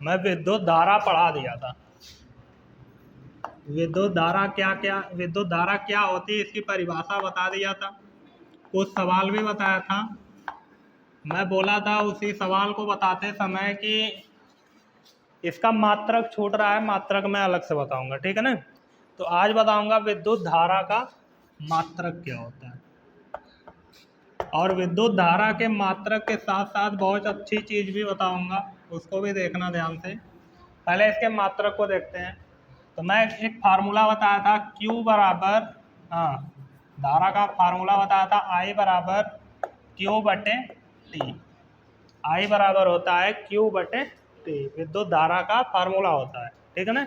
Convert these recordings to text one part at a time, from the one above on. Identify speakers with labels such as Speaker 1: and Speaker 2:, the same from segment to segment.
Speaker 1: मैं विद्युत धारा पढ़ा दिया था। विद्युत धारा विद्युत धारा क्या होती है इसकी परिभाषा बता दिया था, कुछ सवाल भी बताया था। मैं बोला था उसी सवाल को बताते समय कि इसका मात्रक छूट रहा है, मात्रक मैं अलग से बताऊंगा, ठीक है ना। तो आज बताऊंगा विद्युत धारा का मात्रक क्या होता है, और विद्युत धारा के मात्रक के साथ साथ बहुत अच्छी चीज़ भी बताऊंगा, उसको भी देखना ध्यान से। पहले इसके मात्रक को देखते हैं। तो मैं एक फार्मूला बताया था Q बराबर, धारा का फार्मूला बताया था I बराबर Q बटे T। I बराबर होता है Q बटे T, विद्युत धारा का फार्मूला होता है, ठीक है ना।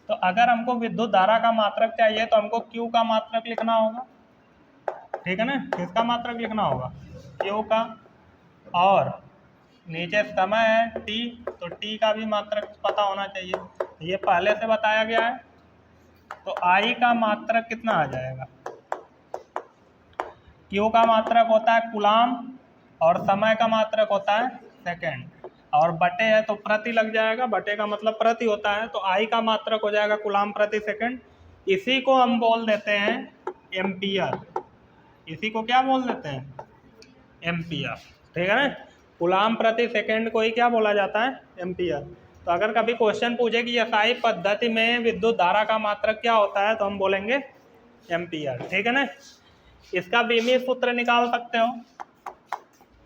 Speaker 1: तो अगर हमको विद्युत धारा का मात्रक चाहिए तो हमको Q का मात्रक लिखना होगा, ठीक है ना। किसका मात्रक लिखना होगा? Q का। और नीचे समय है T, तो T का भी मात्रक पता होना चाहिए, ये पहले से बताया गया है। तो I का मात्रक कितना आ जाएगा? Q का मात्रक होता है कूलाम और समय का मात्रक होता है सेकंड, और बटे है तो प्रति लग जाएगा, बटे का मतलब प्रति होता है, तो I का मात्रक हो जाएगा कूलाम प्रति सेकंड। इसी को हम बोल देते हैं एम्पियर। इसी को क्या बोल देते हैं? एम्पियर, ठीक है ना। कूलाम प्रति सेकंड को ही क्या बोला जाता है? एम्पियर। तो अगर कभी क्वेश्चन पूछे कि एसआई पद्धति में विद्युत धारा का मात्रक क्या होता है तो हम बोलेंगे एम्पियर, ठीक है ना। इसका विमीय सूत्र निकाल सकते हो।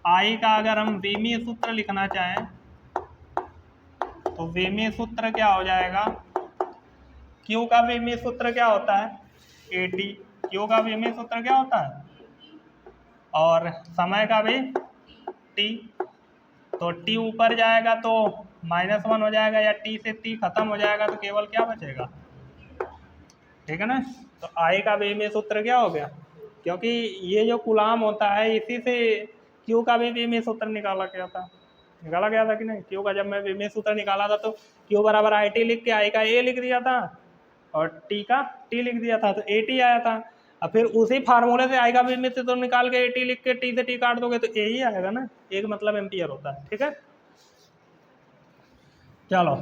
Speaker 1: आई का अगर हम विमीय सूत्र लिखना चाहें तो विमीय सूत्र क्या हो जाएगा? क्यू का विमीय सूत्र क्या होता है? AT। क्यू का विमीय सूत्र क्या होता है? और समय का भी T। तो T ऊपर जाएगा तो -1 हो जाएगा, या T से T खत्म हो जाएगा तो केवल क्या बचेगा? ठीक है ना। तो I का विमीय सूत्र क्या हो गया? क्योंकि ये जो कूलाम होता है इसी से Q का भी विमीय सूत्र निकाला गया था कि नहीं? Q का जब मैं विमीय सूत्र निकाला था तो Q बराबर IT लिख के I का A लिख दिया था और T का T लिख दिया था, तो AT आया था। अब फिर उसी फार्मूले से I का विमीय सूत्र निकाल के AT लिख के T से T काट दोगे तो A ही आएगा ना, एक मतलब एम्पियर होता है, ठीक है। चलो,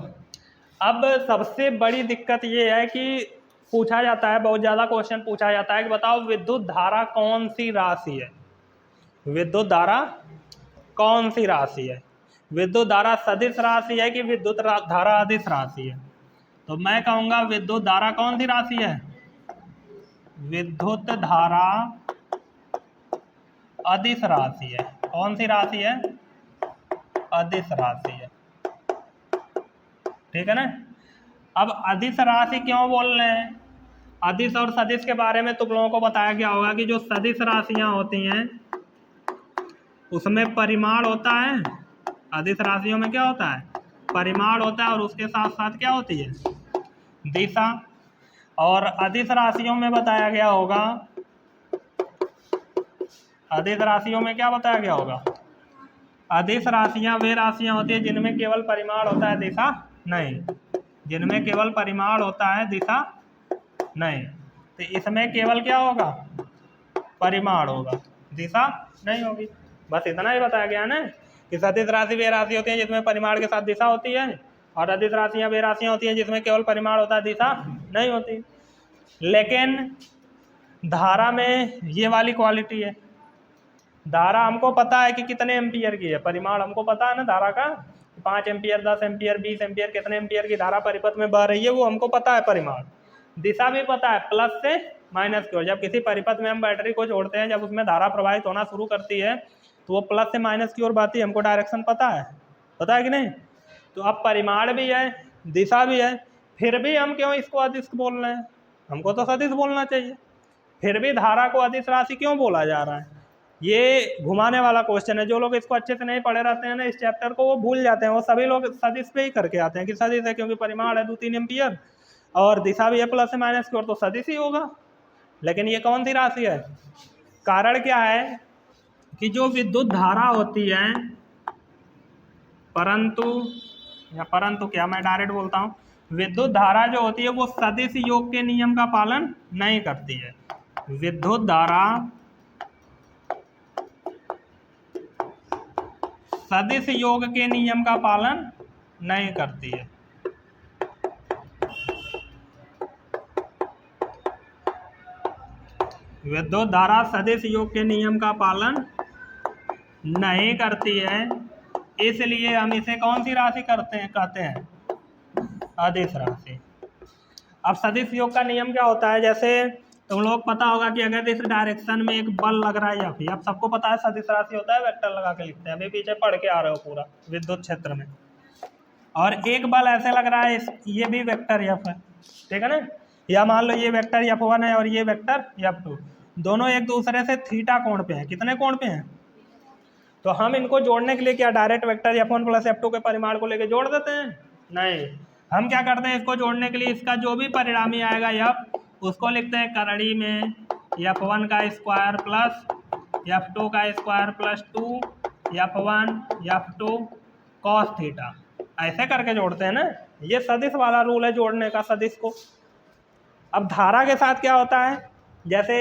Speaker 1: अब सबसे बड़ी दिक्कत ये है कि पूछा जाता है, बहुत ज़्यादा क्वेश्चन पूछा जाता है कि बताओ विद्युत धारा कौन सी राशि है? विद्युत धारा कौन सी राशि है? विद्युत धारा सदिश राशि है कि विद्युत धारा अदिश राशि है? तो मैं कहूँगा विद्युत धारा कौन सी राशि है? विद्युत धारा अदिश राशि है। कौन सी राशि है? अदिश राशि है, ठीक है ना। अब अदिश राशि क्यों बोल रहे हैं? अदिश और सदिश के बारे में तुम लोगों को बताया गया होगा कि जो सदिश राशियां होती हैं उसमें परिमाण होता है। अदिश राशियों में क्या होता है? परिमाण होता है, और उसके साथ साथ क्या होती है? दिशा। और अदिश राशियों में बताया गया होगा, अदिश राशियों में क्या बताया गया होगा? अदिश राशियां वे राशियां होती है जिनमें केवल परिमाण होता है, दिशा नहीं। जिनमें केवल परिमाण होता है, दिशा नहीं। तो इसमें केवल क्या होगा? परिमाण होगा, दिशा नहीं होगी। बस इतना ही बताया गया ना कि सदिश राशि वे राशि होती है जिसमें परिमाण के साथ दिशा होती है, और अदिश राशियां वे राशियां होती हैं जिसमें केवल परिमाण होता है, दिशा नहीं होती। लेकिन धारा में ये वाली क्वालिटी है, धारा हमको पता है कि कितने एम्पियर की है, परिमाण हमको पता है ना धारा का, 5 एम्पियर, 10 एम्पियर, 20 एम्पियर, कितने एम्पियर की धारा परिपथ में बह रही है वो हमको पता है परिमाण। दिशा भी पता है, प्लस से माइनस की ओर। जब किसी परिपथ में हम बैटरी को जोड़ते हैं, जब उसमें धारा प्रवाहित होना शुरू करती है तो वो प्लस से माइनस की ओर बहती है, हमको डायरेक्शन पता है कि नहीं। तो अब परिमाण भी है, दिशा भी है, फिर भी हम क्यों इसको अदिश बोल रहे हैं? हमको तो सदिश बोलना चाहिए। फिर भी धारा को अदिश राशि क्यों बोला जा रहा है? ये घुमाने वाला क्वेश्चन है। जो लोग इसको अच्छे से नहीं पढ़े रहते हैं ना, इस चैप्टर को, वो भूल जाते हैं। वो सभी लोग सदिश पे ही करके आते हैं कि सदिश है क्योंकि परिमाण है 2-3 एम्पियर और दिशा भी है प्लस से माइनस की ओर, तो सदिश ही होगा। लेकिन ये कौन सी राशि है? कारण क्या है कि जो विद्युत धारा होती है, परंतु क्या, मैं डायरेक्ट बोलता हूँ, विद्युत धारा जो होती है वो सदिश योग के नियम का पालन नहीं करती है। विद्युत धारा सदिश योग के नियम का पालन नहीं करती है। विद्युत धारा सदिश योग के नियम का पालन नहीं करती है, इसलिए हम इसे कौन सी राशि कहते हैं? अदिश राशि। अब सदिश योग का नियम क्या होता है? जैसे तुम लोग पता होगा कि अगर इस डायरेक्शन में एक बल लग रहा है या फिर, अब सबको पता है सदिश राशि होता है, वेक्टर लगा के लिखते हैं, अभी पीछे पढ़ के आ रहे हो पूरा विद्युत क्षेत्र में। और एक बल ऐसे लग रहा है, ये भी वेक्टर एफ है, ठीक है ना? या मान लो ये वेक्टर F1 है और ये वेक्टर F2, दोनों एक दूसरे से थीटा कोण पे हैं। कितने कोण पे हैं? तो हम इनको जोड़ने के लिए क्या direct vector F1 plus F2 के परिमाण को लेके जोड़ देते हैं? नहीं, हम क्या करते हैं, इसको जोड़ने के लिए इसका जो भी परिणामी आएगा F, उसको लिखते हैं करड़ी में F1 का स्क्वायर प्लस F2 का square plus 2 F1 F2 cos theta, ऐसे करके जोड़ते हैं ना। ये सदिश वाला रूल है जोड़ने का सदिश को। अब धारा के साथ क्या होता है, जैसे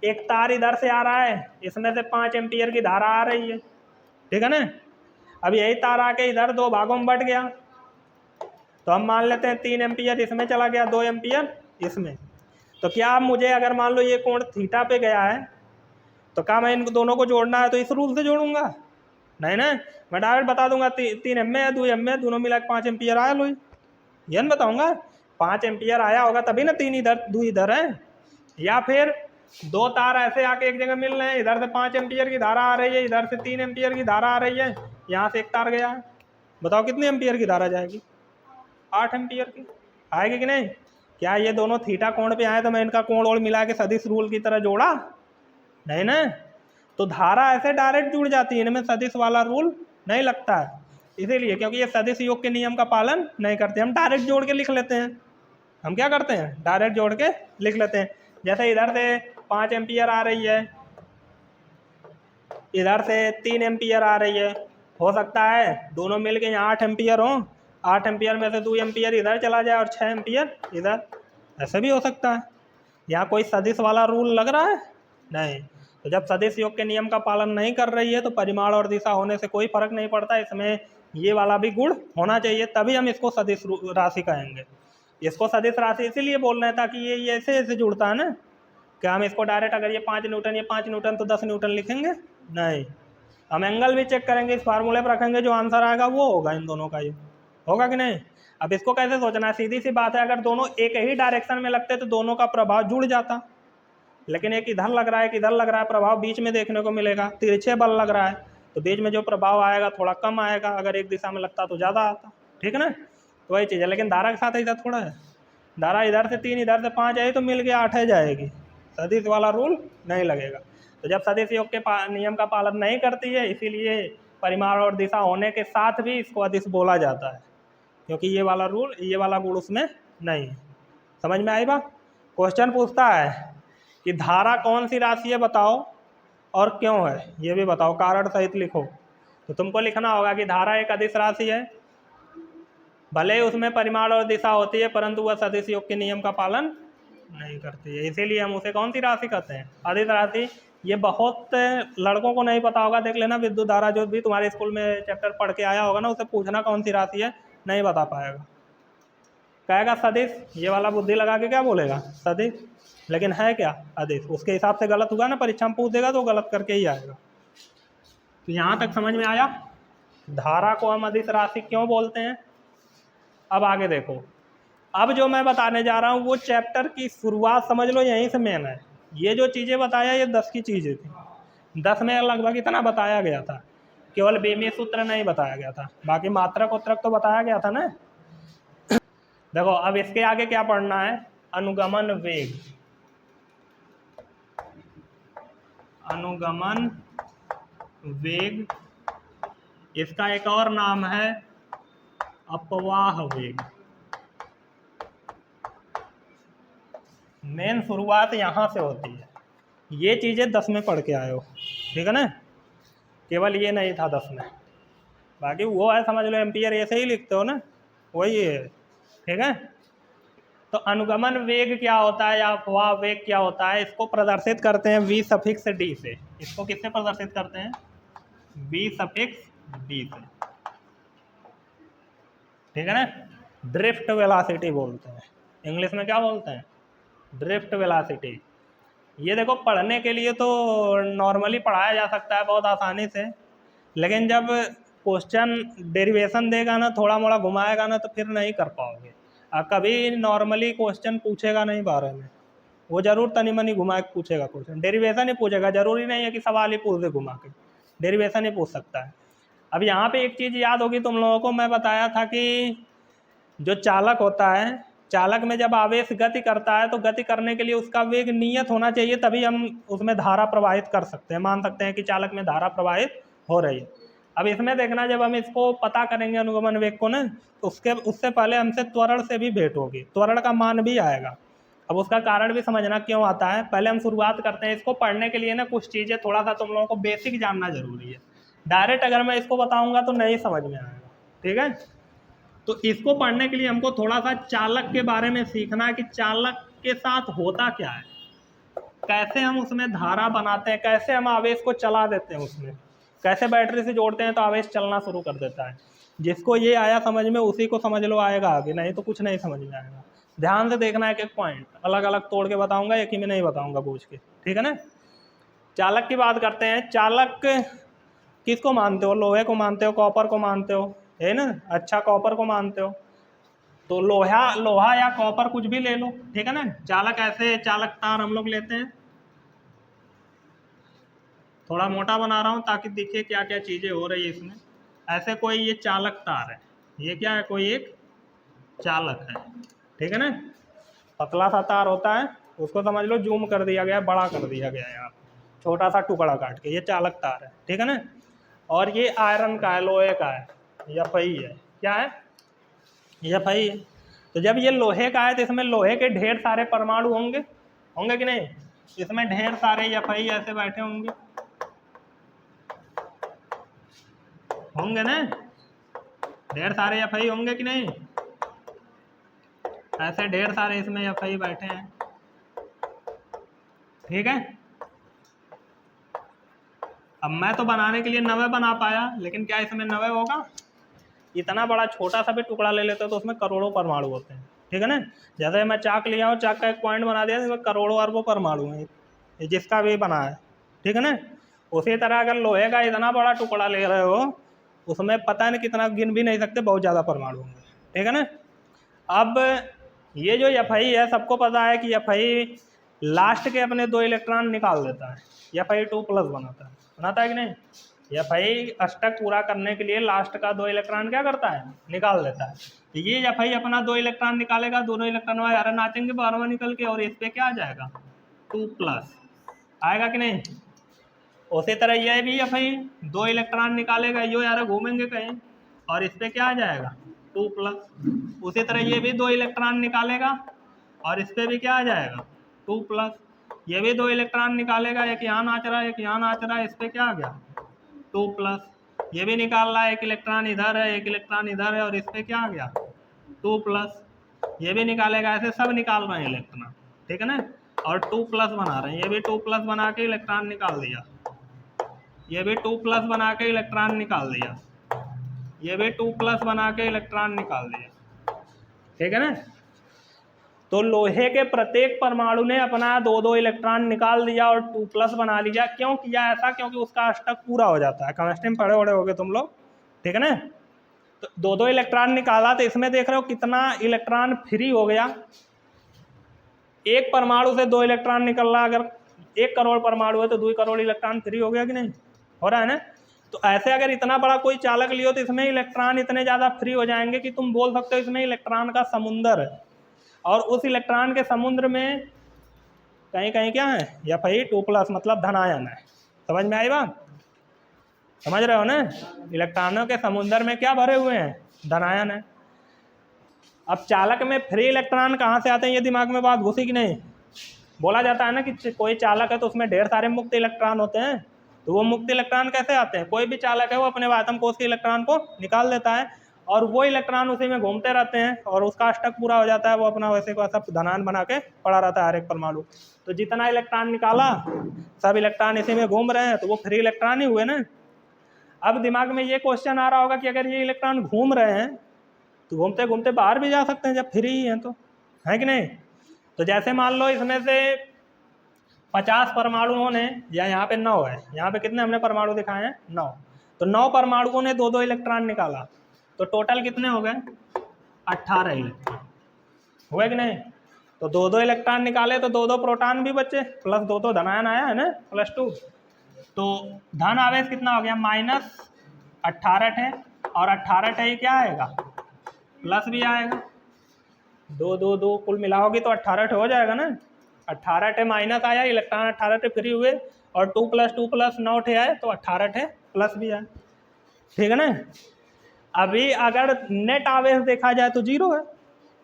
Speaker 1: एक तार इधर से आ रहा है, इसमें से 5 एम्पियर की धारा आ रही है, ठीक है ना? अब यही तार आके इधर 2 भागों में बट गया, तो हम मान लेते हैं 3 एम्पियर इसमें चला गया, 2 एम्पियर इसमें। तो क्या मुझे अगर मान लो ये कोण थीटा पे गया है, तो क्या मैं इन दोनों को जोड़ना है तो इस रूल से जोड़ूंगा? नहीं ना, मैं डायरेक्ट बता दूंगा 3 एम है 2 एम है, दोनों मिला के 5 एम्पियर आया लो, ये नहीं बताऊंगा 5 एम्पियर आया होगा तभी ना 3 इधर 2 इधर है। या फिर 2 तार ऐसे आके एक जगह मिल रहे हैं, इधर से 5 एम्पियर की धारा आ रही है, इधर से 3 एम्पियर की धारा आ रही है, यहाँ से एक तार गया है, बताओ कितनी एम्पियर की धारा जाएगी? 8 एम्पियर की आएगी कि नहीं? क्या ये दोनों थीटा कोण पे आए तो मैं इनका कोण और मिला के सदिश रूल की तरह जोड़ा? नहीं ना। तो धारा ऐसे डायरेक्ट जुड़ जाती है, इनमें सदिश वाला रूल नहीं लगता है, इसीलिए क्योंकि ये सदिश योग के नियम का पालन नहीं करते। हम डायरेक्ट जोड़ के लिख लेते हैं। हम क्या करते हैं, डायरेक्ट जोड़ के लिख लेते हैं। जैसे इधर से 5 एम्पियर आ रही है, इधर से 3 एम्पियर आ रही है, हो सकता है दोनों मिल के यहाँ 8 एम्पियर हो, 8 एम्पियर में से 2 एम्पियर इधर चला जाए और 6 एम्पियर इधर, ऐसे भी हो सकता है। यहाँ कोई सदिश वाला रूल लग रहा है? नहीं। तो जब सदिश योग के नियम का पालन नहीं कर रही है तो परिमाण और दिशा होने से कोई फर्क नहीं पड़ता, इसमें ये वाला भी गुण होना चाहिए, तभी हम इसको सदिश राशि कहेंगे। इसको सदिश राशि इसीलिए बोल रहे हैं ताकि ये ऐसे ऐसे जुड़ता है ना, क्या हम इसको डायरेक्ट अगर ये 5 न्यूटन ये 5 न्यूटन तो 10 न्यूटन लिखेंगे? नहीं, हम एंगल भी चेक करेंगे, इस फार्मूले पर रखेंगे, जो आंसर आएगा वो होगा इन दोनों का, ये होगा कि नहीं? अब इसको कैसे सोचना है, सीधी सी बात है, अगर दोनों एक ही डायरेक्शन में लगते तो दोनों का प्रभाव जुड़ जाता, लेकिन एक इधर लग रहा है, एक इधर लग रहा है, प्रभाव बीच में देखने को मिलेगा, तिरछे बल लग रहा है, तो बीच में जो प्रभाव आएगा थोड़ा कम आएगा, अगर एक दिशा में लगता तो ज़्यादा आता, ठीक है ना? तो वही चीज़ है। लेकिन धारा के साथ ऐसा थोड़ा है, धारा इधर से 3 इधर से 5 आई तो मिल के 8 जाएगी, सदिश वाला रूल नहीं लगेगा। तो जब सदिश योग के नियम का पालन नहीं करती है, इसीलिए परिमाण और दिशा होने के साथ भी इसको अदिश बोला जाता है, क्योंकि ये वाला रूल ये वाला गुण उसमें नहीं है। समझ में आई बात? क्वेश्चन पूछता है कि धारा कौन सी राशि है बताओ और क्यों है, ये भी बताओ, कारण सहित लिखो। तो तुमको लिखना होगा कि धारा एक अदिश राशि है, भले ही उसमें परिमाण और दिशा होती है परंतु वह सदिश योग के नियम का पालन नहीं करती है, इसीलिए हम उसे कौन सी राशि कहते हैं? अदिश राशि। ये बहुत लड़कों को नहीं पता होगा, देख लेना विद्युत धारा जो भी तुम्हारे स्कूल में चैप्टर पढ़ के आया होगा ना, उसे पूछना कौन सी राशि है, नहीं बता पाएगा, कहेगा सदिश, ये वाला बुद्धि लगा के क्या बोलेगा सदिश, लेकिन है क्या अदिश। उसके हिसाब से गलत होगा ना, परीक्षा में पूछ देगा तो गलत करके ही आएगा। तो यहाँ तक समझ में आया, धारा को हम अदिश राशि क्यों बोलते हैं। अब आगे देखो, अब जो मैं बताने जा रहा हूँ वो चैप्टर की शुरुआत समझ लो, यहीं से मेन है। ये जो चीज़ें बताया ये 10 की चीज़ें थी, 10 में लगभग इतना बताया गया था, केवल बेमीय सूत्र नहीं बताया गया था, बाकी मात्रक उत्तरक तो बताया गया था ना। देखो अब इसके आगे क्या पढ़ना है, अनुगमन वेग, अनुगमन वेग, इसका एक और नाम है अपवाह वेग। मेन शुरुआत यहाँ से होती है, ये चीज़ें 10 में पढ़ के आए हो, ठीक है ना, केवल ये नहीं था 10 में, बाकी वो है समझ लो, एम्पियर ऐसे ही लिखते हो ना, वही है, ठीक है। तो अनुगमन वेग क्या होता है या अपवाह वेग क्या होता है, इसको प्रदर्शित करते हैं V सफिक्स D से। इसको किससे प्रदर्शित करते हैं? V सफिक्स D से। ठीक है ना, ड्रिफ्ट वेलोसिटी बोलते हैं, इंग्लिश में क्या बोलते हैं, ड्रिफ्ट वेलोसिटी। ये देखो पढ़ने के लिए तो नॉर्मली पढ़ाया जा सकता है बहुत आसानी से, लेकिन जब क्वेश्चन डेरिवेशन देगा ना, थोड़ा मोड़ा घुमाएगा ना, तो फिर नहीं कर पाओगे। कभी नॉर्मली क्वेश्चन पूछेगा नहीं बारे में, वो जरूर तनी मनी घुमा के पूछेगा, क्वेश्चन डेरिवेशन ही पूछेगा, जरूरी नहीं है कि सवाल ही पूछ दे घुमा के, डेरिवेशन ही पूछ सकता है। अब यहाँ पे एक चीज़ याद होगी तुम लोगों को, मैं बताया था कि जो चालक होता है, चालक में जब आवेश गति करता है तो गति करने के लिए उसका वेग नियत होना चाहिए, तभी हम उसमें धारा प्रवाहित कर सकते हैं, मान सकते हैं कि चालक में धारा प्रवाहित हो रही है। अब इसमें देखना, जब हम इसको पता करेंगे अनुगमन वेग को ना, तो उससे पहले हमसे त्वरण से भी भेंट होगी, त्वरण का मान भी आएगा। अब उसका कारण भी समझना क्यों आता है, पहले हम शुरुआत करते हैं। इसको पढ़ने के लिए ना कुछ चीज़ें थोड़ा सा तुम लोगों को बेसिक जानना जरूरी है, डायरेक्ट अगर मैं इसको बताऊंगा तो नहीं समझ में आएगा, ठीक है। तो इसको पढ़ने के लिए हमको थोड़ा सा चालक के बारे में सीखना है कि चालक के साथ होता क्या है, कैसे हम उसमें धारा बनाते हैं, कैसे हम आवेश को चला देते हैं उसमें, कैसे बैटरी से जोड़ते हैं तो आवेश चलना शुरू कर देता है। जिसको ये आया समझ में, उसी को समझ लो आएगा आगे, नहीं तो कुछ नहीं समझ में आएगा। ध्यान से देखना, एक एक पॉइंट अलग अलग तोड़ के बताऊंगा, एक ही में नहीं बताऊंगा पूछ के, ठीक है ना। चालक की बात करते हैं। चालक किसको मानते हो, लोहे को मानते हो, कॉपर को मानते हो, है ना, अच्छा कॉपर को मानते हो, तो लोहा या कॉपर कुछ भी ले लो, ठीक है ना। चालक ऐसे चालक तार हम लोग लेते हैं, थोड़ा मोटा बना रहा हूँ ताकि दिखे क्या क्या चीज़ें हो रही है इसमें। ऐसे कोई ये चालक तार है, ये क्या है, कोई एक चालक है, ठीक है ना। पतला सा तार होता है, उसको समझ लो जूम कर दिया गया, बड़ा कर दिया गया यहाँ, छोटा सा टुकड़ा काट के, ये चालक तार है, ठीक है ना। और ये आयरन का है, लोहे का है, एफई है, क्या है, एफई है। तो जब ये लोहे का है तो इसमें लोहे के ढेर सारे परमाणु होंगे, होंगे कि नहीं, इसमें ढेर सारे एफई ऐसे बैठे होंगे, होंगे ना, ढेर सारे एफई होंगे कि नहीं, ऐसे ढेर सारे इसमें एफई बैठे हैं, ठीक है। अब मैं तो बनाने के लिए 9 बना पाया, लेकिन क्या इसमें 9 होगा, इतना बड़ा छोटा सा भी टुकड़ा ले लेते तो उसमें करोड़ों परमाणु होते हैं, ठीक है ना। जैसे मैं चाक लिया हूँ, चाक का एक पॉइंट बना दिया, इसमें करोड़ों अरबों परमाणु हैं, ये जिसका भी बना है, ठीक है ना। उसी तरह अगर लोहे का इतना बड़ा टुकड़ा ले रहे हो, उसमें पता नहीं कितना, गिन भी नहीं सकते, बहुत ज़्यादा परमाणु होंगे, ठीक है ना। अब ये जो एफई है, सबको पता है कि एफई लास्ट के अपने 2 इलेक्ट्रॉन निकाल देता है, एफई 2+ बनाता है कि नहीं। एफई अष्टक पूरा करने के लिए लास्ट का 2 इलेक्ट्रॉन क्या करता है, निकाल देता है। तो ये एफई अपना 2 इलेक्ट्रॉन निकालेगा, दोनों इलेक्ट्रॉन वाले नाचेंगे बारवा निकल के, और इस पर क्या आ जाएगा, 2+ आएगा कि नहीं। उसी तरह ये भी एफई 2 इलेक्ट्रॉन निकालेगा, यो यार घूमेंगे कहीं, और इस पर क्या आ जाएगा, 2+। उसी तरह ये भी 2 इलेक्ट्रॉन निकालेगा, और इस पर भी क्या आ जाएगा, 2+। ये भी 2 इलेक्ट्रॉन निकालेगा, एक यहाँ नाच रहा है, एक यहाँ नाच रहा है, इस पर क्या आ गया, 2+। ये भी निकाल रहा है, एक इलेक्ट्रॉन इधर है, एक इलेक्ट्रॉन इधर है, और इस पर क्या आ गया, 2+। ये भी निकालेगा, ऐसे सब निकाल रहे हैं इलेक्ट्रॉन, ठीक है ना, और 2+ बना रहे हैं। ये भी 2+ बना के इलेक्ट्रॉन निकाल दिया, ये भी 2+ बना के इलेक्ट्रॉन निकाल दिया, ये भी 2+ बना के इलेक्ट्रॉन निकाल दिया, ठीक है ना। तो लोहे के प्रत्येक परमाणु ने अपना 2-2 इलेक्ट्रॉन निकाल दिया और 2+ बना लिया। क्यों किया ऐसा, क्योंकि उसका अष्टक पूरा हो जाता है। केमिस्ट्री में पढ़े होगे तुम लोग, ठीक है ना। तो 2-2 इलेक्ट्रॉन निकाला, तो इसमें देख रहे हो कितना इलेक्ट्रॉन फ्री हो गया। एक परमाणु से 2 इलेक्ट्रॉन निकल रहा, अगर 1 करोड़ परमाणु है तो 2 करोड़ इलेक्ट्रॉन फ्री हो गया कि नहीं, हो रहा है ना। तो ऐसे अगर इतना बड़ा कोई चालक लियो तो इसमें इलेक्ट्रॉन इतने ज़्यादा फ्री हो जाएंगे कि तुम बोल सकते हो इसमें इलेक्ट्रॉन का समुंदर है। और उस इलेक्ट्रॉन के समुद्र में कहीं कहीं क्या है, एफई 2+ मतलब धनायन है। समझ में आई बात, समझ रहे हो ना। इलेक्ट्रॉनों के समुद्र में क्या भरे हुए हैं, धनायन है। अब चालक में फ्री इलेक्ट्रॉन कहाँ से आते हैं, ये दिमाग में बात घुसी कि नहीं। बोला जाता है ना कि कोई चालक है तो उसमें ढेर सारे मुक्त इलेक्ट्रॉन होते हैं, तो वो मुक्त इलेक्ट्रॉन कैसे आते हैं, कोई भी चालक है वो अपने आयतन कोश के इलेक्ट्रॉन को निकाल देता है, और वो इलेक्ट्रॉन उसी में घूमते रहते हैं, और उसका अष्टक पूरा हो जाता है, वो अपना वैसे का सब धनायन बना के पड़ा रहता है हर एक परमाणु। तो जितना इलेक्ट्रॉन निकाला, सब इलेक्ट्रॉन इसी में घूम रहे हैं, तो वो फ्री इलेक्ट्रॉन ही हुए ना। अब दिमाग में ये क्वेश्चन आ रहा होगा कि अगर ये इलेक्ट्रॉन घूम रहे हैं तो घूमते घूमते बाहर भी जा सकते हैं जब फ्री ही हैं तो, है कि नहीं। तो जैसे मान लो इसमें से 50 परमाणुओं ने, या यहाँ पे 9 है, यहाँ पे कितने हमने परमाणु दिखाए हैं 9, तो 9 परमाणुओं ने 2-2 इलेक्ट्रॉन निकाला, तो टोटल कितने हो गए 18 इलेक्ट्रॉन हुए कि नहीं। तो 2-2 इलेक्ट्रॉन निकाले तो 2-2 प्रोटॉन भी बचे, प्लस 2-2 धनायन आया है ना, +2। तो धन आवेश कितना हो गया -18 थे, और 18 थे क्या आएगा प्लस भी आएगा, 2-2-2 कुल मिलाओगी तो 18 हो जाएगा ना। 18 थे माइनस आया, इलेक्ट्रॉन 18 थे फ्री हुए, और 2 + 2 + 9 थे आए, तो 18 थे प्लस भी आए, ठीक है ना। अभी अगर नेट आवेश देखा जाए तो 0 है,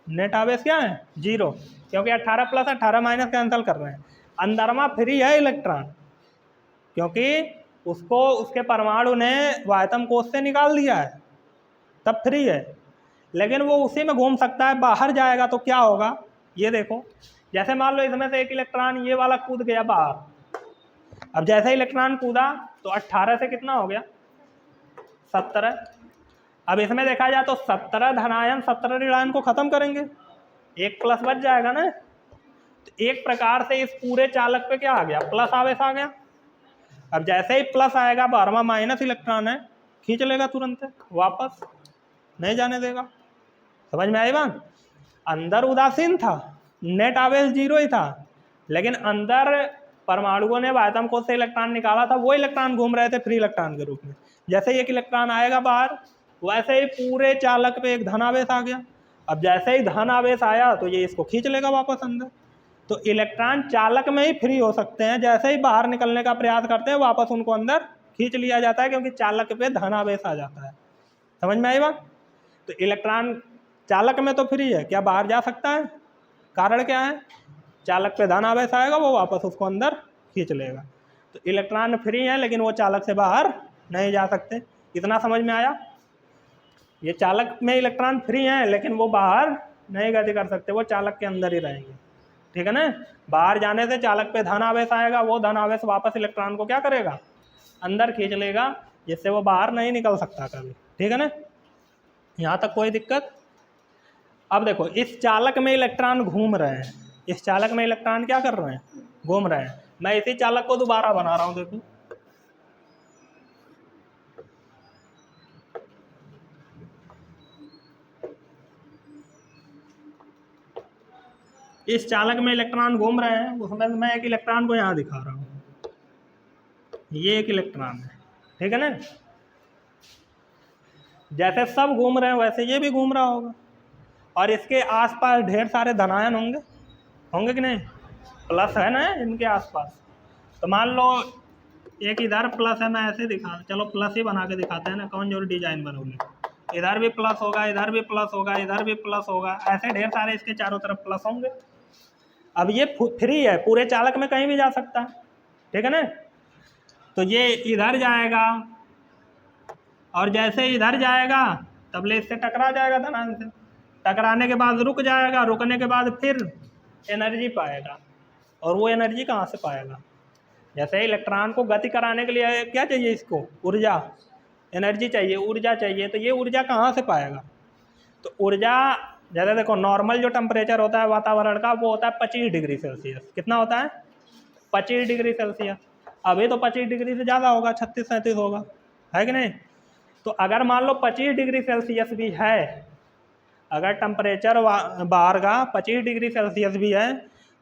Speaker 1: नेट आवेश क्या है 0, क्योंकि 18 + 18 माइनस कैंसिल कर रहे हैं। अंदरमा फ्री है इलेक्ट्रॉन, क्योंकि उसको उसके परमाणु ने वायतम कोश से निकाल दिया है, तब फ्री है। लेकिन वो उसी में घूम सकता है, बाहर जाएगा तो क्या होगा ये देखो। जैसे मान लो इसमें से एक इलेक्ट्रॉन ये वाला कूद गया बाहर, अब जैसे इलेक्ट्रॉन कूदा तो 18 से कितना हो गया 17। अब इसमें देखा जाए तो 17 धनायन 17 ऋणायन को खत्म करेंगे, एक प्लस बच जाएगा ना। तो एक प्रकार से इस पूरे चालक पे क्या आ गया प्लस आवेश आ गया। अब जैसे ही प्लस आएगा 12वां माइनस इलेक्ट्रॉन है, खींच लेगा तुरंत वापस, नहीं जाने देगा। समझ में आई बात। अंदर उदासीन था, नेट आवेश 0 ही था, लेकिन अंदर परमाणुओं ने वायतम कोश से इलेक्ट्रॉन निकाला था, वो इलेक्ट्रॉन घूम रहे थे फ्री इलेक्ट्रॉन के रूप में। जैसे ही एक इलेक्ट्रॉन आएगा बाहर, वैसे ही पूरे चालक पे एक धन आवेश आ गया। अब जैसे ही धन आवेश आया तो ये इसको खींच लेगा वापस अंदर। तो इलेक्ट्रॉन चालक में ही फ्री हो सकते हैं, जैसे ही बाहर निकलने का प्रयास करते हैं वापस उनको अंदर खींच लिया जाता है, क्योंकि चालक पे धन आवेश आ जाता है। समझ में आई बात। तो इलेक्ट्रॉन चालक में तो फ्री है, क्या बाहर जा सकता है, कारण क्या है चालक पे धन आवेश आएगा, वो वापस उसको अंदर खींच लेगा। तो इलेक्ट्रॉन फ्री है, लेकिन वो चालक से बाहर नहीं जा सकते। इतना समझ में आया। ये चालक में इलेक्ट्रॉन फ्री हैं, लेकिन वो बाहर नहीं गति कर सकते, वो चालक के अंदर ही रहेंगे, ठीक है ना। बाहर जाने से चालक पे धन आवेश आएगा, वो धन आवेश वापस इलेक्ट्रॉन को क्या करेगा अंदर खींच लेगा, जिससे वो बाहर नहीं निकल सकता कभी, ठीक है ना। यहाँ तक कोई दिक्कत। अब देखो इस चालक में इलेक्ट्रॉन घूम रहे हैं, इस चालक में इलेक्ट्रॉन क्या कर रहे हैं घूम रहे हैं। मैं इसी चालक को दोबारा बना रहा हूँ, देखो इस चालक में इलेक्ट्रॉन घूम रहे हैं, उसमें मैं एक इलेक्ट्रॉन को यहाँ दिखा रहा हूँ, ये एक इलेक्ट्रॉन है, ठीक है ना। जैसे सब घूम रहे हैं वैसे ये भी घूम रहा होगा, और इसके आसपास ढेर सारे धनायन होंगे, होंगे कि नहीं, प्लस है ना इनके आसपास। तो मान लो एक इधर प्लस है, मैं ऐसे दिखा, चलो प्लस ही बना के दिखाते हैं ना, कौन जो डिजाइन बनोगे। इधर भी प्लस होगा, इधर भी प्लस होगा, इधर भी प्लस होगा, ऐसे ढेर सारे इसके चारों तरफ प्लस होंगे। अब ये फ्री है, पूरे चालक में कहीं भी जा सकता है, ठीक है ना। तो ये इधर जाएगा, और जैसे इधर जाएगा तबले इससे टकरा जाएगा धनायन से, टकराने के बाद रुक जाएगा, रुकने के बाद फिर एनर्जी पाएगा। और वो एनर्जी कहाँ से पाएगा, जैसे इलेक्ट्रॉन को गति कराने के लिए क्या चाहिए, इसको ऊर्जा एनर्जी चाहिए, ऊर्जा चाहिए। तो ये ऊर्जा कहाँ से पाएगा, तो ऊर्जा जैसे देखो नॉर्मल जो टेम्परेचर होता है वातावरण का वो होता है 25 डिग्री सेल्सियस। कितना होता है 25 डिग्री सेल्सियस। अभी तो 25 डिग्री से ज़्यादा होगा, 36-37 होगा, है कि नहीं। तो अगर मान लो 25 डिग्री सेल्सियस भी है, अगर टेम्परेचर बाहर का 25 डिग्री सेल्सियस भी है,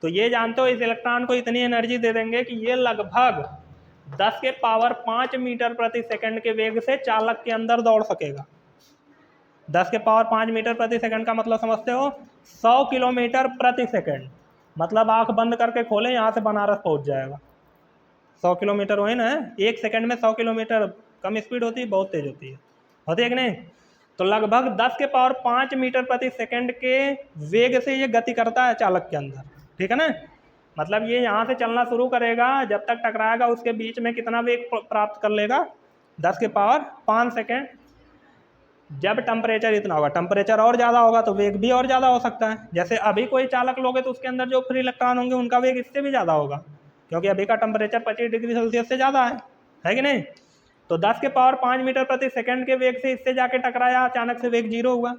Speaker 1: तो ये जानते हो इस इलेक्ट्रॉन को इतनी एनर्जी दे देंगे कि ये लगभग 10 के पावर 5 मीटर प्रति सेकंड के वेग से चालक के अंदर दौड़ सकेगा। 10 के पावर 5 मीटर प्रति सेकंड का मतलब समझते हो 100 किलोमीटर प्रति सेकंड। मतलब आंख बंद करके खोले यहाँ से बनारस पहुँच जाएगा। 100 किलोमीटर हुए ना, एक सेकंड में 100 किलोमीटर। कम स्पीड होती है, बहुत तेज होती है कि नहीं। तो लगभग 10 के पावर 5 मीटर प्रति सेकंड के वेग से ये गति करता है चालक के अंदर, ठीक है ना। मतलब ये यहाँ से चलना शुरू करेगा, जब तक टकराएगा उसके बीच में कितना वेग प्राप्त कर लेगा 10 के पावर 5 सेकेंड। जब टेम्परेचर इतना होगा, टेम्परेचर और ज़्यादा होगा तो वेग भी और ज़्यादा हो सकता है। जैसे अभी कोई चालक लोगे तो उसके अंदर जो फ्री इलेक्ट्रॉन होंगे उनका वेग इससे भी ज़्यादा होगा, क्योंकि अभी का टेम्परेचर 25 डिग्री सेल्सियस से ज़्यादा है कि नहीं। तो 10 के पावर 5 मीटर प्रति सेकंड के वेग से इससे जाके टकराया, अचानक से वेग 0 हुआ,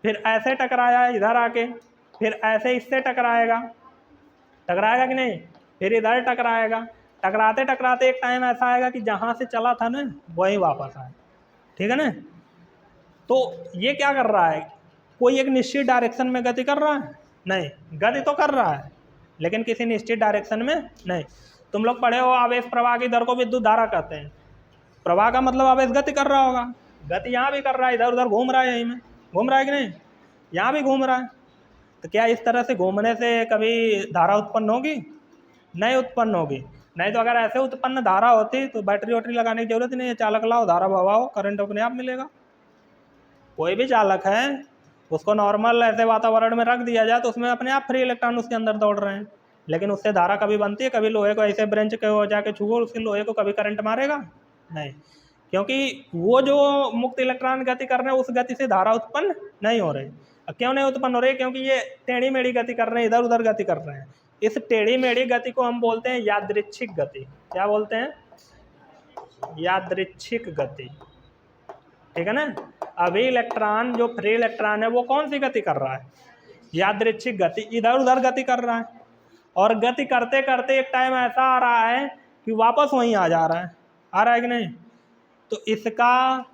Speaker 1: फिर ऐसे टकराया इधर आके, फिर ऐसे इससे टकराएगा कि नहीं, फिर इधर टकराएगा। टकराते टकराते एक टाइम ऐसा आएगा कि जहाँ से चला था ना वहीं वापस आए, ठीक है ना। तो ये क्या कर रहा है, कोई एक निश्चित डायरेक्शन में गति कर रहा है? नहीं, गति तो कर रहा है लेकिन किसी निश्चित डायरेक्शन में नहीं। तुम लोग पढ़े हो आवेश प्रवाह की दर को विद्युत धारा कहते हैं। प्रवाह का मतलब आवेश गति कर रहा होगा, गति यहाँ भी कर रहा है, इधर उधर घूम रहा है, यहीं में घूम रहा है कि नहीं, यहाँ भी घूम रहा है। तो क्या इस तरह से घूमने से कभी धारा उत्पन्न होगी? नहीं उत्पन्न होगी। नहीं तो अगर ऐसे उत्पन्न धारा होती तो बैटरी वैटरी लगाने की जरूरत ही नहीं है, चालक लाओ, धारा भवाओ, करंट अपने आप मिलेगा। कोई भी चालक है उसको नॉर्मल ऐसे वातावरण में रख दिया जाए तो उसमें अपने आप फ्री इलेक्ट्रॉन उसके अंदर दौड़ रहे हैं, लेकिन उससे धारा कभी बनती है? कभी लोहे को ऐसे ब्रेंच के हो जाके छुओ उसके लोहे को, कभी करंट मारेगा? नहीं, क्योंकि वो जो मुक्त इलेक्ट्रॉन गति कर रहे हैं उस गति से धारा उत्पन्न नहीं हो रही। क्यों नहीं उत्पन्न हो रही? क्योंकि ये टेढ़ी मेढ़ी गति कर रहे हैं, इधर उधर गति कर रहे हैं। इस टेढ़ी मेढ़ी गति को हम बोलते हैं यादृच्छिक गति। क्या बोलते हैं? यादृच्छिक गति, ठीक है ना। अभी इलेक्ट्रॉन जो फ्री इलेक्ट्रॉन है वो कौन सी गति कर रहा है? यादृच्छिक गति, इधर उधर गति कर रहा है, और गति करते करते एक टाइम ऐसा आ रहा है कि वापस वहीं आ जा रहा है। आ रहा है कि नहीं? तो इसका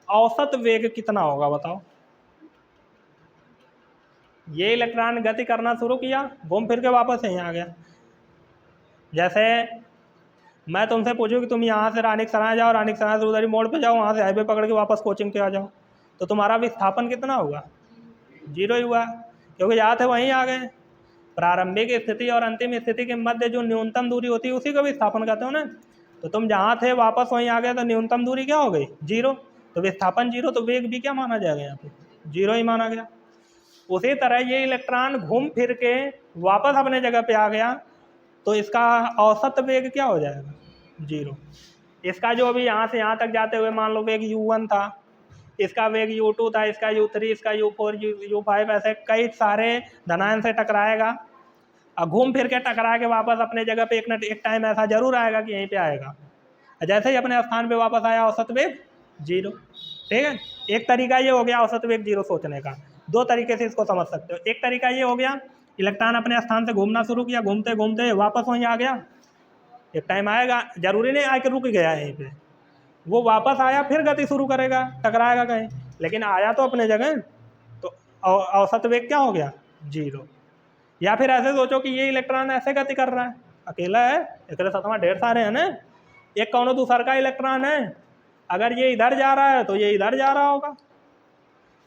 Speaker 1: औसत वेग कितना होगा बताओ? ये इलेक्ट्रॉन गति करना शुरू किया, घूम फिर के वापस यहीं आ गया। जैसे मैं तुमसे पूछूं कि तुम यहाँ से रानिक सराय जाओ, रानिक सराय से उधर ही मोड़ पे जाओ, वहाँ से हाईवे पकड़ के वापस कोचिंग पे आ जाओ, तो तुम्हारा विस्थापन कितना होगा? जीरो ही हुआ, क्योंकि यहाँ थे वहीं आ गए। प्रारंभिक स्थिति और अंतिम स्थिति के मध्य जो न्यूनतम दूरी होती है उसी को विस्थापन कहते हो ना। तो तुम जहाँ थे वापस वहीं आ गए तो न्यूनतम दूरी क्या हो गई? जीरो। तो विस्थापन जीरो, तो वेग भी क्या माना जाएगा यहाँ पे? जीरो ही माना गया। उसी तरह ये इलेक्ट्रॉन घूम फिर के वापस अपने जगह पे आ गया तो इसका औसत वेग क्या हो जाएगा? जीरो। इसका जो अभी यहाँ से यहाँ तक जाते हुए मान लो वेग u1 था, इसका वेग u2 था, इसका u3, इसका u4, u5, ऐसे कई सारे धनायन से टकराएगा और घूम फिर के टकरा के वापस अपने जगह पे एक टाइम ऐसा जरूर आएगा कि यहीं पे आएगा। जैसे ही अपने स्थान पे वापस आया औसत वेग जीरो, ठीक है। एक तरीका ये हो गया औसत वेग जीरो सोचने का। दो तरीके से इसको समझ सकते हो। एक तरीका ये हो गया इलेक्ट्रॉन अपने स्थान से घूमना शुरू किया, घूमते घूमते वापस वहीं आ गया, एक टाइम आएगा, जरूरी नहीं आके रुक गया यहीं पे, वो वापस आया फिर गति शुरू करेगा, टकराएगा कहीं, लेकिन आया तो अपने जगह, तो औसत वेग क्या हो गया? जीरो। या फिर ऐसे सोचो कि ये इलेक्ट्रॉन ऐसे गति कर रहा है, अकेला है, एक साथ में ढेर सारे हैं ना, एक कौनो दूसर का इलेक्ट्रॉन है, अगर ये इधर जा रहा है तो ये इधर जा रहा होगा,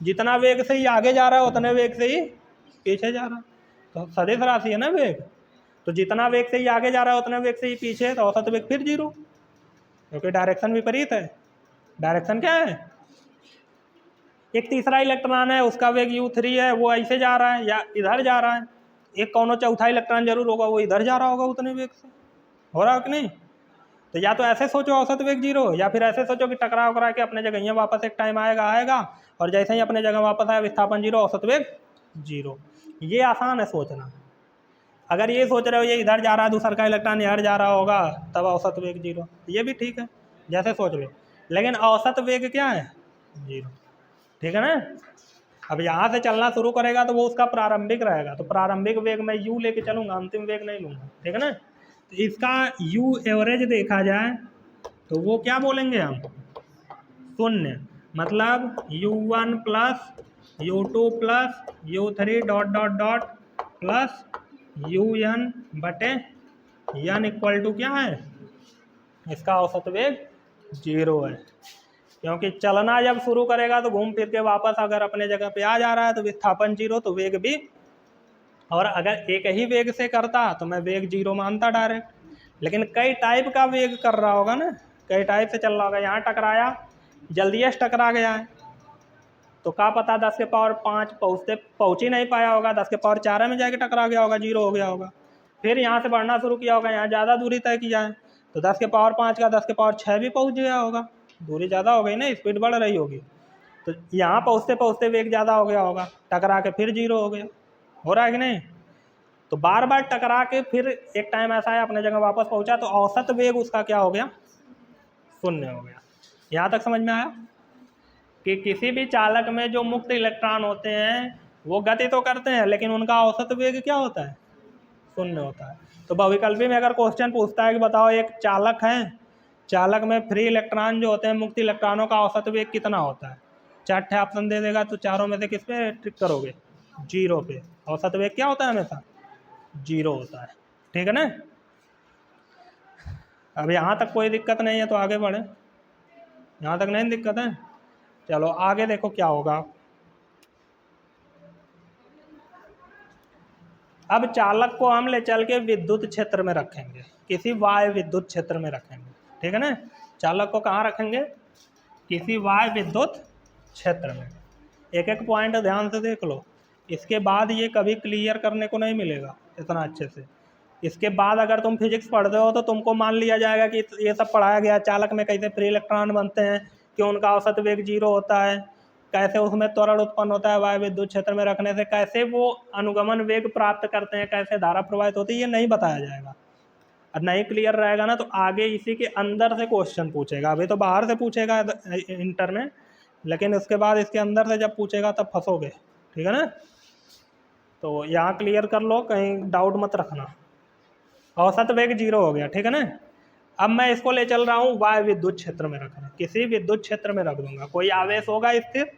Speaker 1: जितना वेग से ही आगे जा रहा है उतने वेग से ही पीछे जा रहा है, तो सदिश राशि है ना वेग, तो जितना वेग से ही आगे जा रहा है उतने वेग से ही पीछे, तो औसत वेग फिर जीरो, क्योंकि डायरेक्शन विपरीत है। डायरेक्शन क्या है? एक तीसरा इलेक्ट्रॉन है उसका वेग u3 है, वो ऐसे जा रहा है या इधर जा रहा है, एक कौनो चौथा इलेक्ट्रॉन जरूर होगा वो इधर जा रहा होगा उतने वेग से, हो रहा है कि नहीं? तो या तो ऐसे सोचो औसत वेग जीरो, या फिर ऐसे सोचो कि टकरा उकरा के अपने जगह यहाँ वापस एक टाइम आएगा और जैसे ही अपने जगह वापस आया विस्थापन जीरो, औसत वेग जीरो। ये आसान है सोचना। अगर ये सोच रहे हो ये इधर जा रहा है दूसरा का इलेक्ट्रॉन इधर जा रहा होगा तब औसत वेग जीरो, ये भी ठीक है जैसे सोच लो, लेकिन औसत वेग क्या है? जीरो, ठीक है ना। अब यहाँ से चलना शुरू करेगा तो वो उसका प्रारंभिक रहेगा, तो प्रारंभिक वेग मैं u लेके चलूंगा, अंतिम वेग नहीं लूंगा, ठीक है ना। तो इसका u एवरेज देखा जाए तो वो क्या बोलेंगे हम? शून्य, मतलब u1 plus u2 plus u3 dot dot dot plus un बटे n इक्वल टू क्या है? इसका औसत वेग जीरो है, क्योंकि चलना जब शुरू करेगा तो घूम फिर के वापस अगर अपने जगह पे आ जा रहा है तो विस्थापन जीरो, तो वेग भी, और अगर एक ही वेग से करता तो मैं वेग जीरो मानता डायरेक्ट, लेकिन कई टाइप का वेग कर रहा होगा ना, कई टाइप से चल रहा होगा, यहाँ टकराया जल्दीएस्ट टकरा गया है तो क्या पता 10 के पावर 5 पहुँच ही नहीं पाया होगा, 10 के पावर 4 में जाके टकरा गया होगा, जीरो हो गया होगा। फिर यहाँ से बढ़ना शुरू किया होगा, यहाँ ज़्यादा दूरी तय किया है तो 10 के पावर 5 का 10 के पावर 6 भी पहुँच गया होगा, दूरी ज़्यादा हो गई ना, स्पीड बढ़ रही होगी, तो यहाँ पहुँचते पहुँचते वेग ज़्यादा हो गया होगा, टकरा के फिर जीरो हो गया, हो रहा है कि नहीं? तो बार बार टकरा के फिर एक टाइम ऐसा है अपने जगह वापस पहुँचा तो औसत वेग उसका क्या हो गया? शून्य हो गया। यहाँ तक समझ में आया? कि किसी भी चालक में जो मुक्त इलेक्ट्रॉन होते हैं वो गति तो करते हैं, लेकिन उनका औसत वेग क्या होता है? शून्य होता है। तो बहुविकल्पी में अगर क्वेश्चन पूछता है कि बताओ एक चालक है, चालक में फ्री इलेक्ट्रॉन जो होते हैं, मुक्त इलेक्ट्रॉनों का औसत वेग कितना होता है? 4 ऑप्शन दे देगा, तो चारों में से किस पे ट्रिक करोगे? 0 पे। औसत वेग क्या होता है? हमेशा 0 होता है। ठीक है ना? अब यहाँ तक कोई दिक्कत नहीं है तो आगे बढ़े। यहाँ तक नहीं दिक्कत है? चलो आगे देखो क्या होगा। अब चालक को हम ले चल के विद्युत क्षेत्र में रखेंगे, किसी वाय विद्युत क्षेत्र में रखेंगे। ठीक है ना? चालक को कहाँ रखेंगे? किसी वाय विद्युत क्षेत्र में। एक एक पॉइंट ध्यान से देख लो, इसके बाद ये कभी क्लियर करने को नहीं मिलेगा इतना अच्छे से। इसके बाद अगर तुम फिजिक्स पढ़ते हो तो तुमको मान लिया जाएगा कि ये सब पढ़ाया गया, चालक में कैसे फ्री इलेक्ट्रॉन बनते हैं, कि उनका औसत वेग 0 होता है, कैसे उसमें त्वरण उत्पन्न होता है वाय विद्युत क्षेत्र में रखने से, कैसे वो अनुगमन वेग प्राप्त करते हैं, कैसे धारा प्रवाहित होती है, ये नहीं बताया जाएगा। और नहीं क्लियर रहेगा ना तो आगे इसी के अंदर से क्वेश्चन पूछेगा। अभी तो बाहर से पूछेगा इंटर में, लेकिन उसके बाद इसके अंदर से जब पूछेगा तब फंसोगे। ठीक है ना? तो यहाँ क्लियर कर लो, कहीं डाउट मत रखना। औसत वेग 0 हो गया। ठीक है ना? अब मैं इसको ले चल रहा हूँ वाय विद्युत क्षेत्र में रखना, किसी विद्युत क्षेत्र में रख दूंगा। कोई आवेश होगा स्थिर,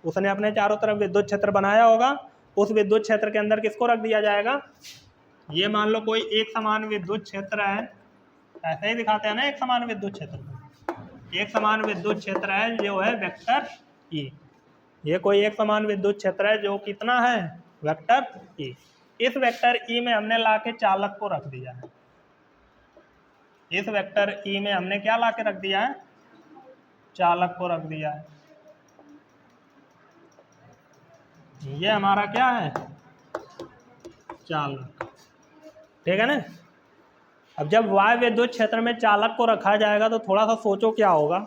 Speaker 1: उसने अपने चारों तरफ विद्युत क्षेत्र बनाया होगा, उस विद्युत क्षेत्र के अंदर किसको रख दिया जाएगा? ये मान लो कोई एक समान विद्युत क्षेत्र है, ऐसे ही दिखाते हैं ना एक समान विद्युत क्षेत्र को। एक समान विद्युत क्षेत्र है जो है वेक्टर ई। ये कोई एक समान विद्युत क्षेत्र है जो कितना है? Vector E. इस वेक्टर ई में हमने लाके चालक को रख दिया है। इस वेक्टर ई में हमने क्या लाके रख दिया है? चालक को रख दिया है। ये हमारा क्या है? चालक। ठीक है ना? अब जब वाय विद्युत क्षेत्र में चालक को रखा जाएगा तो थोड़ा सा सोचो क्या होगा।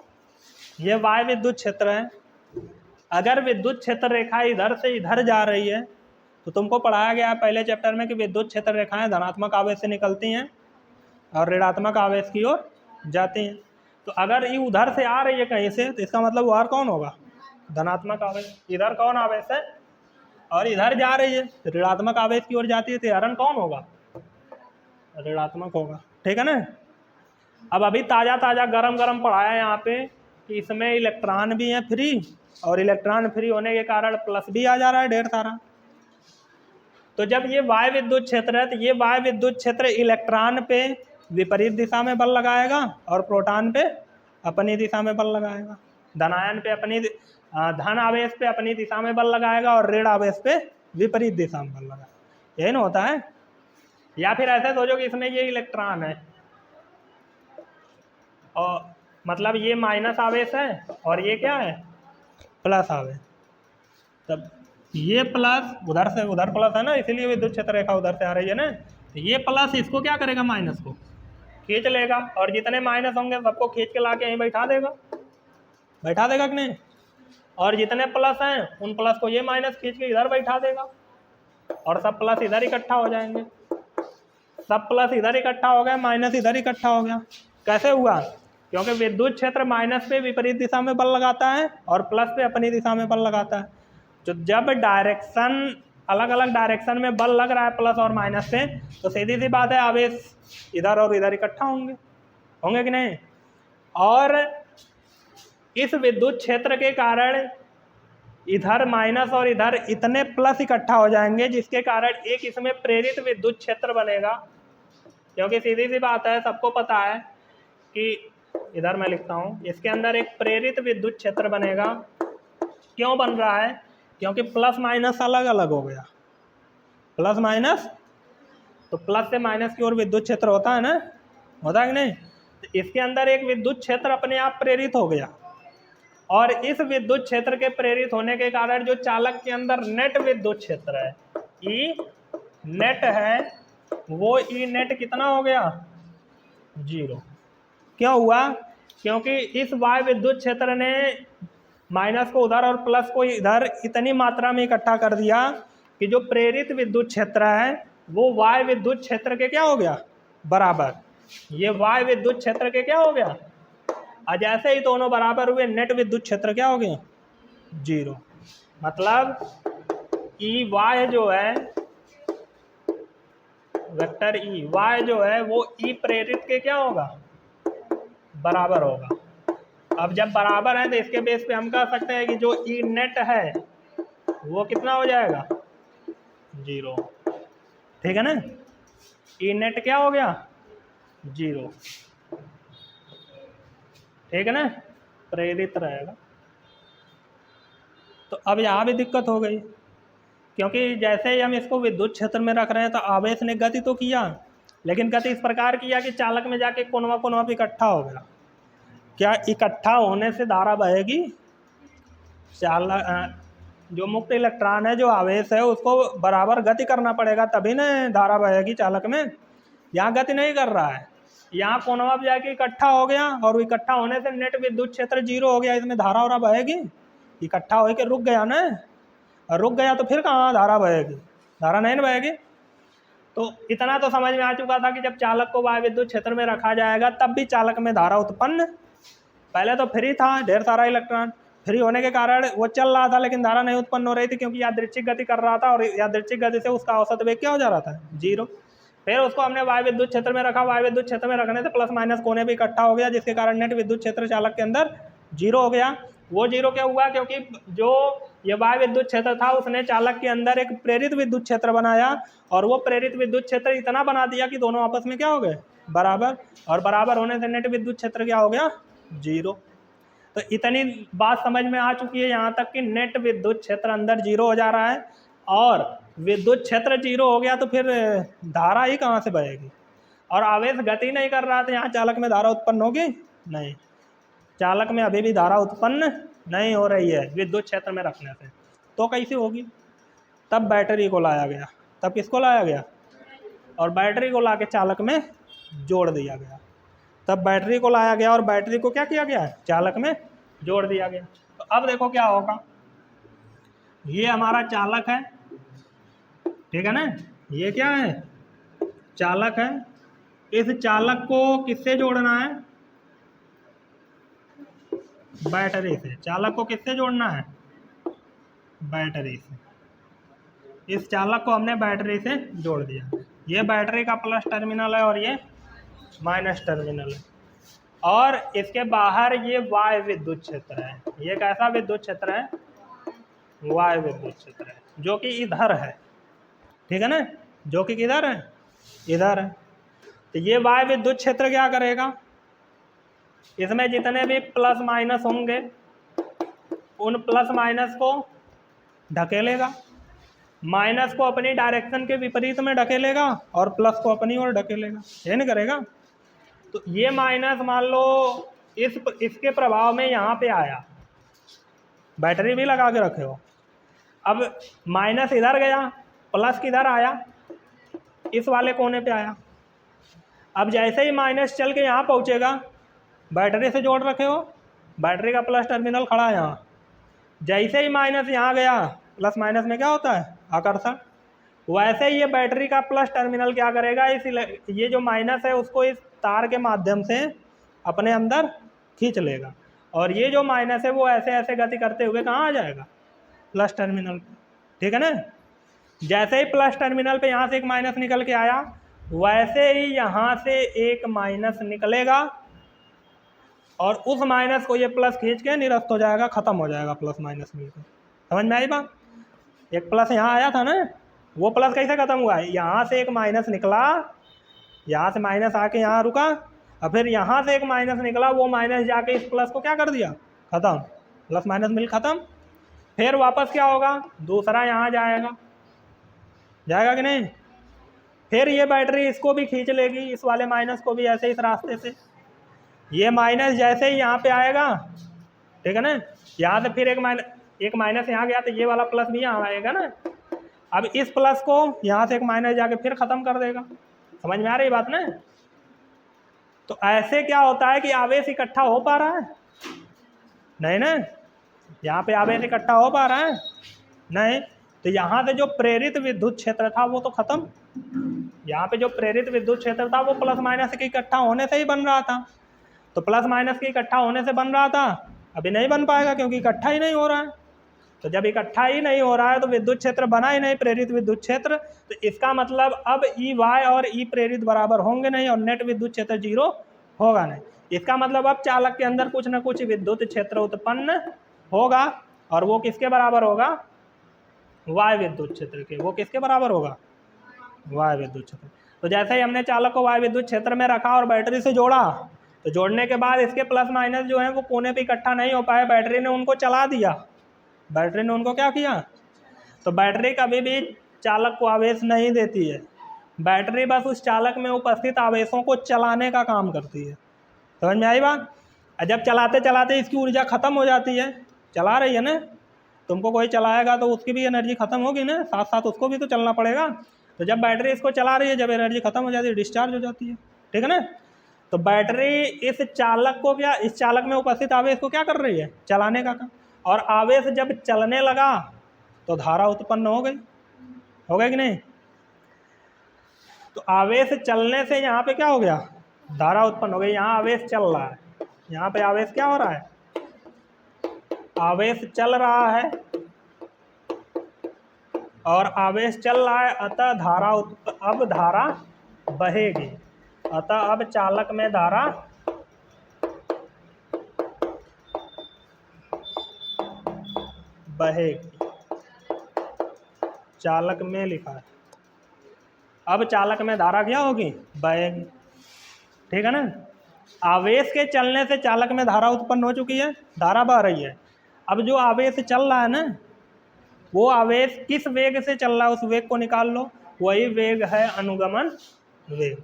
Speaker 1: ये वाय विद्युत क्षेत्र है, अगर विद्युत क्षेत्र रेखा इधर से इधर जा रही है तो तुमको पढ़ाया गया पहले चैप्टर में कि विद्युत क्षेत्र रेखाएं धनात्मक आवेश से निकलती हैं और ऋणात्मक आवेश की ओर जाती हैं। तो अगर ये उधर से आ रही है कहीं से तो इसका मतलब उधर कौन होगा? धनात्मक आवेश। इधर कौन आवेश है? और इधर जा रही है ऋणात्मक आवेश की ओर जाती है, तो हरण कौन होगा? ऋणात्मक होगा। ठीक है ना? अब अभी ताज़ा ताज़ा गरम गरम पढ़ाया यहाँ पे कि इसमें इलेक्ट्रॉन भी हैं फ्री, और इलेक्ट्रॉन फ्री होने के कारण प्लस भी आ जा रहा है ढेर सारा। तो जब ये वाय विद्युत क्षेत्र है तो ये वाय विद्युत क्षेत्र इलेक्ट्रॉन पे विपरीत दिशा में बल लगाएगा और प्रोटॉन पे अपनी दिशा में बल लगाएगा। धनायन पे अपनी धन आवेश पे अपनी दिशा में बल लगाएगा और ऋण आवेश पे विपरीत दिशा में बल लगाएगा। यही ना होता है? या फिर ऐसे सोचो कि इसमें ये इलेक्ट्रॉन है और मतलब ये माइनस आवेश है और ये क्या है? प्लस आवेश। तब ये प्लस उधर से उधर प्लस है ना, इसीलिए विद्युत क्षेत्र रेखा उधर से आ रही है ना। तो ये प्लस इसको क्या करेगा? माइनस को खींच लेगा, और जितने माइनस होंगे सबको खींच के लाके यहीं बैठा देगा। बैठा देगा कि नहीं? और जितने प्लस हैं उन प्लस को ये माइनस खींच के इधर बैठा देगा, और सब प्लस इधर इकट्ठा हो जाएंगे। सब प्लस इधर इकट्ठा हो गया, माइनस इधर इकट्ठा हो गया। कैसे हुआ? क्योंकि विद्युत क्षेत्र माइनस पे विपरीत दिशा में बल लगाता है और प्लस पे अपनी दिशा में बल लगाता है। तो जब डायरेक्शन अलग अलग डायरेक्शन में बल लग रहा है प्लस और माइनस से, तो सीधी सी बात है आवेश इधर और इधर इकट्ठा होंगे कि नहीं? और इस विद्युत क्षेत्र के कारण इधर माइनस और इधर इतने प्लस इकट्ठा हो जाएंगे जिसके कारण एक इसमें प्रेरित विद्युत क्षेत्र बनेगा। क्योंकि सीधी सी बात है, सबको पता है कि इधर मैं लिखता हूँ, इसके अंदर एक प्रेरित विद्युत क्षेत्र बनेगा। क्यों बन रहा है? क्योंकि प्लस माइनस अलग अलग हो गया। प्लस माइनस, तो प्लस से माइनस की ओर विद्युत क्षेत्र होता है ना, होता है कि नहीं? तो इसके अंदर एक विद्युत क्षेत्र अपने आप प्रेरित हो गया, और इस विद्युत क्षेत्र के प्रेरित होने के कारण जो चालक के अंदर नेट विद्युत क्षेत्र है, ई नेट है, वो ई नेट कितना हो गया? 0। क्यों हुआ? क्योंकि इस वाय विद्युत क्षेत्र ने माइनस को उधर और प्लस को इधर इतनी मात्रा में इकट्ठा कर दिया कि जो प्रेरित विद्युत क्षेत्र है वो वाय विद्युत क्षेत्र के क्या हो गया? बराबर। ये वाय विद्युत क्षेत्र के क्या हो गया? और जैसे ही दोनों बराबर हुए, नेट विद्युत क्षेत्र क्या हो गया? 0। मतलब ई वाई जो है, वेक्टर ई वाई जो है वो ई प्रेरित के क्या होगा, बराबर होगा। अब जब बराबर है तो इसके बेस पे हम कह सकते हैं कि जो ई नेट है वो कितना हो जाएगा, 0। ठीक है ना, ई नेट क्या हो गया, 0। ठीक है ना, प्रेरित रहेगा। तो अब यहाँ भी दिक्कत हो गई, क्योंकि जैसे ही हम इसको विद्युत क्षेत्र में रख रहे हैं तो आवेश ने गति तो किया, लेकिन गति इस प्रकार किया कि चालक में जाके कोनवा कोनवा पे इकट्ठा हो गया। क्या इकट्ठा होने से धारा बहेगी, चालक जो मुक्त इलेक्ट्रॉन है, जो आवेश है, उसको बराबर गति करना पड़ेगा तभी ना धारा बहेगी चालक में। यहाँ गति नहीं कर रहा है, यहाँ कोनवा पे जाके इकट्ठा हो गया और इकट्ठा होने से नेट विद्युत क्षेत्र 0 हो गया, इसमें धारा और बहेगी, इकट्ठा होकर रुक गया ना, और रुक गया तो फिर कहाँ धारा बहेगी, धारा नहीं ना बहेगी। तो इतना तो समझ में आ चुका था कि जब चालक को वायु विद्युत क्षेत्र में रखा जाएगा तब भी चालक में धारा उत्पन्न, पहले तो फ्री था, ढेर सारा इलेक्ट्रॉन, फ्री होने के कारण वो चल रहा था लेकिन धारा नहीं उत्पन्न हो रही थी, क्योंकि यादृच्छिक गति कर रहा था और यादृच्छिक गति से उसका औसत वेग क्या हो जा रहा था, 0। फिर उसको हमने वायु विद्युत क्षेत्र में रखा, वायु विद्युत क्षेत्र में रखने से प्लस माइनस कोने भी इकट्ठा हो गया, जिसके कारण नेट विद्युत क्षेत्र चालक के अंदर 0 हो गया। वो 0 क्या हुआ, क्योंकि जो ये वायु विद्युत क्षेत्र था उसने चालक के अंदर एक प्रेरित विद्युत क्षेत्र बनाया, और वो प्रेरित विद्युत क्षेत्र इतना बना दिया कि दोनों आपस में क्या हो गए, बराबर, और बराबर होने से नेट विद्युत क्षेत्र क्या हो गया, 0। तो इतनी बात समझ में आ चुकी है यहाँ तक कि नेट विद्युत क्षेत्र अंदर 0 हो जा रहा है, और विद्युत क्षेत्र 0 हो गया तो फिर धारा ही कहाँ से बहेगी, और आवेश गति नहीं कर रहा था, यहाँ चालक में धारा उत्पन्न होगी नहीं, चालक में अभी भी धारा उत्पन्न नहीं हो रही है विद्युत क्षेत्र में रखने से। तो कैसे होगी, तब बैटरी को लाया गया, तब किसको लाया गया, और बैटरी को ला के चालक में जोड़ दिया गया, तब बैटरी को लाया गया और बैटरी को क्या किया गया, चालक में जोड़ दिया गया। तो अब देखो क्या होगा, ये हमारा चालक है, ठीक है ना, ये क्या है, चालक है। इस चालक को किससे जोड़ना है, बैटरी से। चालक को किससे जोड़ना है, बैटरी से। इस चालक को हमने बैटरी से जोड़ दिया, ये बैटरी का प्लस टर्मिनल है और ये माइनस टर्मिनल है, और इसके बाहर ये वायु विद्युत क्षेत्र है। ये कैसा विद्युत क्षेत्र है, वायु विद्युत क्षेत्र है, जो कि इधर है, ठीक है ना, जो कि किधर है, इधर है। तो ये वायु विद्युत क्षेत्र क्या करेगा, इसमें जितने भी प्लस माइनस होंगे उन प्लस माइनस को ढकेलेगा, माइनस को अपनी डायरेक्शन के विपरीत में ढकेलेगा और प्लस को अपनी ओर ढकेलेगा, ये नहीं करेगा। तो ये माइनस मान लो इसके प्रभाव में यहाँ पे आया, बैटरी भी लगा के रखे हो, अब माइनस इधर गया, प्लस किधर आया, इस वाले कोने पे आया। अब जैसे ही माइनस चल के यहाँ पहुँचेगा, बैटरी से जोड़ रखे हो, बैटरी का प्लस टर्मिनल खड़ा है यहाँ, जैसे ही माइनस यहाँ गया, प्लस माइनस में क्या होता है, आकर्षण, वैसे ही ये बैटरी का प्लस टर्मिनल क्या करेगा, ये जो माइनस है उसको इस तार के माध्यम से अपने अंदर खींच लेगा, और ये जो माइनस है वो ऐसे ऐसे गति करते हुए कहाँ आ जाएगा, प्लस टर्मिनल पे, ठीक है ना। जैसे ही प्लस टर्मिनल पे यहाँ से एक माइनस निकल के आया, वैसे ही यहाँ से एक माइनस निकलेगा और उस माइनस को ये प्लस खींच के निरस्त हो जाएगा, खत्म हो जाएगा प्लस माइनस मिलकर। समझ में आई बात, एक प्लस यहाँ आया था ना, वो प्लस कैसे खत्म हुआ है, यहाँ से एक माइनस निकला, यहाँ से माइनस आके यहाँ रुका, और फिर यहाँ से एक माइनस निकला, वो माइनस जाके इस प्लस को क्या कर दिया, खत्म, प्लस माइनस मिल खत्म। फिर वापस क्या होगा, दूसरा यहाँ जाएगा, जाएगा कि नहीं, फिर ये बैटरी इसको भी खींच लेगी, इस वाले माइनस को भी ऐसे इस रास्ते से, ये माइनस जैसे ही यहाँ पे आएगा, ठीक है ना, यहाँ से फिर एक माइनस यहाँ गया तो ये वाला प्लस भी यहाँ आएगा ना, अब इस प्लस को यहाँ से एक माइनस जाके फिर ख़त्म कर देगा। समझ में आ रही बात ना। तो ऐसे क्या होता है कि आवेश इकट्ठा हो पा रहा है, नहीं ना, यहाँ पे आवेश इकट्ठा हो पा रहा है नहीं, तो यहाँ से जो प्रेरित विद्युत क्षेत्र था वो तो खत्म, यहाँ पे जो प्रेरित विद्युत क्षेत्र था वो प्लस माइनस के इकट्ठा होने से ही बन रहा था, तो प्लस माइनस के इकट्ठा होने से बन रहा था, अभी नहीं बन पाएगा क्योंकि इकट्ठा ही नहीं हो रहा है, तो जब इकट्ठा ही नहीं हो रहा है तो विद्युत क्षेत्र बना ही नहीं, प्रेरित विद्युत क्षेत्र। तो इसका मतलब अब ई वाई और ई प्रेरित बराबर होंगे नहीं और नेट विद्युत क्षेत्र 0 होगा नहीं। इसका मतलब अब चालक के अंदर कुछ ना कुछ विद्युत क्षेत्र उत्पन्न होगा और वो किसके बराबर होगा? वाय विद्युत क्षेत्र के। वो किसके बराबर होगा? वाय विद्युत क्षेत्र। तो जैसे ही हमने चालक को वाय विद्युत क्षेत्र में रखा और बैटरी से जोड़ा, तो जोड़ने के बाद इसके प्लस माइनस जो है वो कोने पे इकट्ठा नहीं हो पाए, बैटरी ने उनको चला दिया। बैटरी ने उनको क्या किया? तो बैटरी कभी भी चालक को आवेश नहीं देती है, बैटरी बस उस चालक में उपस्थित आवेशों को चलाने का काम करती है। समझ में आई बात? जब चलाते चलाते इसकी ऊर्जा खत्म हो जाती है, चला रही है ना, तुमको कोई चलाएगा तो उसकी भी एनर्जी खत्म होगी ना, साथ साथ उसको भी तो चलना पड़ेगा। तो जब बैटरी इसको चला रही है, जब एनर्जी खत्म हो जाती है, डिस्चार्ज हो जाती है, ठीक है ना। तो बैटरी इस चालक को क्या, इस चालक में उपस्थित आवेश को क्या कर रही है? चलाने का काम। और आवेश जब चलने लगा तो धारा उत्पन्न हो गई कि नहीं? तो आवेश चलने से यहाँ पे क्या हो गया? धारा उत्पन्न हो गई। यहाँ आवेश चल रहा है, यहाँ पे आवेश क्या हो रहा है? आवेश चल रहा है और आवेश चल रहा है, अतः अब धारा बहेगी। अतः अब चालक में धारा बहेगी। चालक में लिखा है, अब चालक में धारा क्या होगी? बहेगी, ठीक है ना। आवेश के चलने से चालक में धारा उत्पन्न हो चुकी है, धारा बह रही है। अब जो आवेश चल रहा है ना, वो आवेश किस वेग से चल रहा है, उस वेग को निकाल लो। वही वेग है अनुगमन वेग।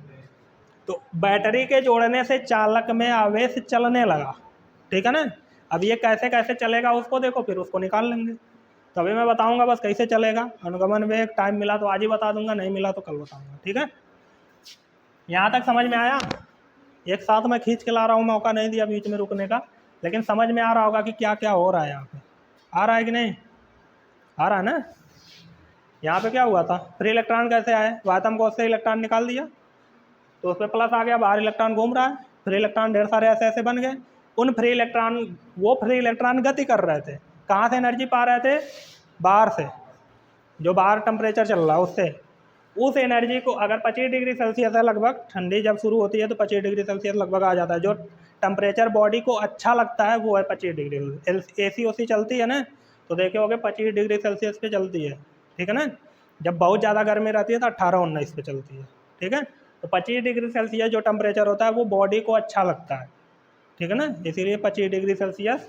Speaker 1: तो बैटरी के जोड़ने से चालक में आवेश चलने लगा, ठीक है ना। अब ये कैसे कैसे चलेगा उसको देखो, फिर उसको निकाल लेंगे। तो अभी मैं बताऊंगा बस कैसे चलेगा अनुगमन वेग। टाइम मिला तो आज ही बता दूंगा, नहीं मिला तो कल बताऊंगा, ठीक है। यहाँ तक समझ में आया? एक साथ मैं खींच के ला रहा हूँ, मौका नहीं दिया बीच में रुकने का, लेकिन समझ में आ रहा होगा कि क्या क्या हो रहा है यहाँ पे। आ रहा है कि नहीं? आ रहा है ना। यहाँ पे क्या हुआ था? फ्री इलेक्ट्रॉन कैसे आए? वातम को उससे इलेक्ट्रॉन निकाल दिया तो उस पर प्लस आ गया, बाहर इलेक्ट्रॉन घूम रहा है, फ्री इलेक्ट्रॉन ढेर सारे ऐसे ऐसे बन गए। उन फ्री इलेक्ट्रॉन, वो फ्री इलेक्ट्रॉन गति कर रहे थे, कहाँ से एनर्जी पा रहे थे? बाहर से, जो बाहर टेम्परेचर चल रहा है उससे। उस एनर्जी को अगर 25 डिग्री सेल्सियस है लगभग, ठंडी जब शुरू होती है तो 25 डिग्री सेल्सियस लगभग आ जाता है। जो टेम्परेचर बॉडी को अच्छा लगता है वो है 25 डिग्री। एसी ओसी चलती है ना, तो देखे होगे 25 डिग्री सेल्सियस पे चलती है, ठीक है ना। जब बहुत ज़्यादा गर्मी रहती है तो 18-19 पे चलती है, ठीक है। तो 25 डिग्री सेल्सियस जो टेम्परेचर होता है वो बॉडी को अच्छा लगता है, ठीक है ना, इसीलिए 25 डिग्री सेल्सियस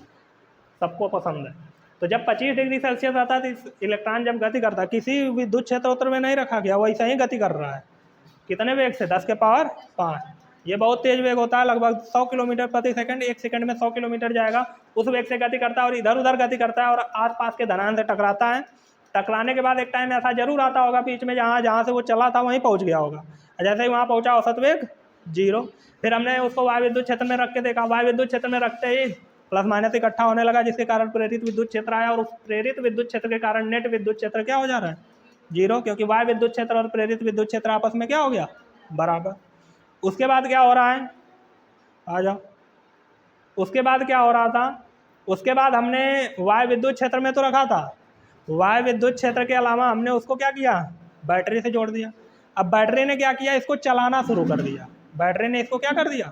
Speaker 1: सबको पसंद है। तो जब 25 डिग्री सेल्सियस आता है तो इलेक्ट्रॉन जब गति करता है, किसी विद्युत क्षेत्र उत्तर में नहीं रखा गया, वैसा ही गति कर रहा है। कितने वेग से? 10 के पावर 5। ये बहुत तेज वेग होता है, लगभग 100 किलोमीटर प्रति सेकंड, 1 सेकंड में 100 किलोमीटर जाएगा, उस वेग से गति करता है और इधर उधर गति करता है और आसपास के धनान से टकराता है। टकराने के बाद एक टाइम ऐसा जरूर आता होगा बीच में जहाँ से वो चला था वहीं पहुँच गया होगा। जैसे ही वहाँ पहुँचा औसत वेग 0। फिर हमने उसको वायु विद्युत क्षेत्र में रख के देखा, वायु विद्युत क्षेत्र में रखते ही प्लस माइनस इकट्ठा होने लगा, जिसके कारण प्रेरित विद्युत क्षेत्र आया और उस प्रेरित विद्युत क्षेत्र के कारण नेट विद्युत क्षेत्र क्या हो जा रहा है? 0, क्योंकि वायु विद्युत क्षेत्र और प्रेरित विद्युत क्षेत्र आपस में क्या हो गया? बराबर। उसके बाद क्या हो रहा है? आ जाओ। उसके बाद क्या हो रहा था? उसके बाद हमने वायु विद्युत क्षेत्र में तो रखा था, वायु विद्युत क्षेत्र के अलावा हमने उसको क्या किया? बैटरी से जोड़ दिया। अब बैटरी ने क्या किया? इसको चलाना शुरू कर दिया। बैटरी ने इसको क्या कर दिया?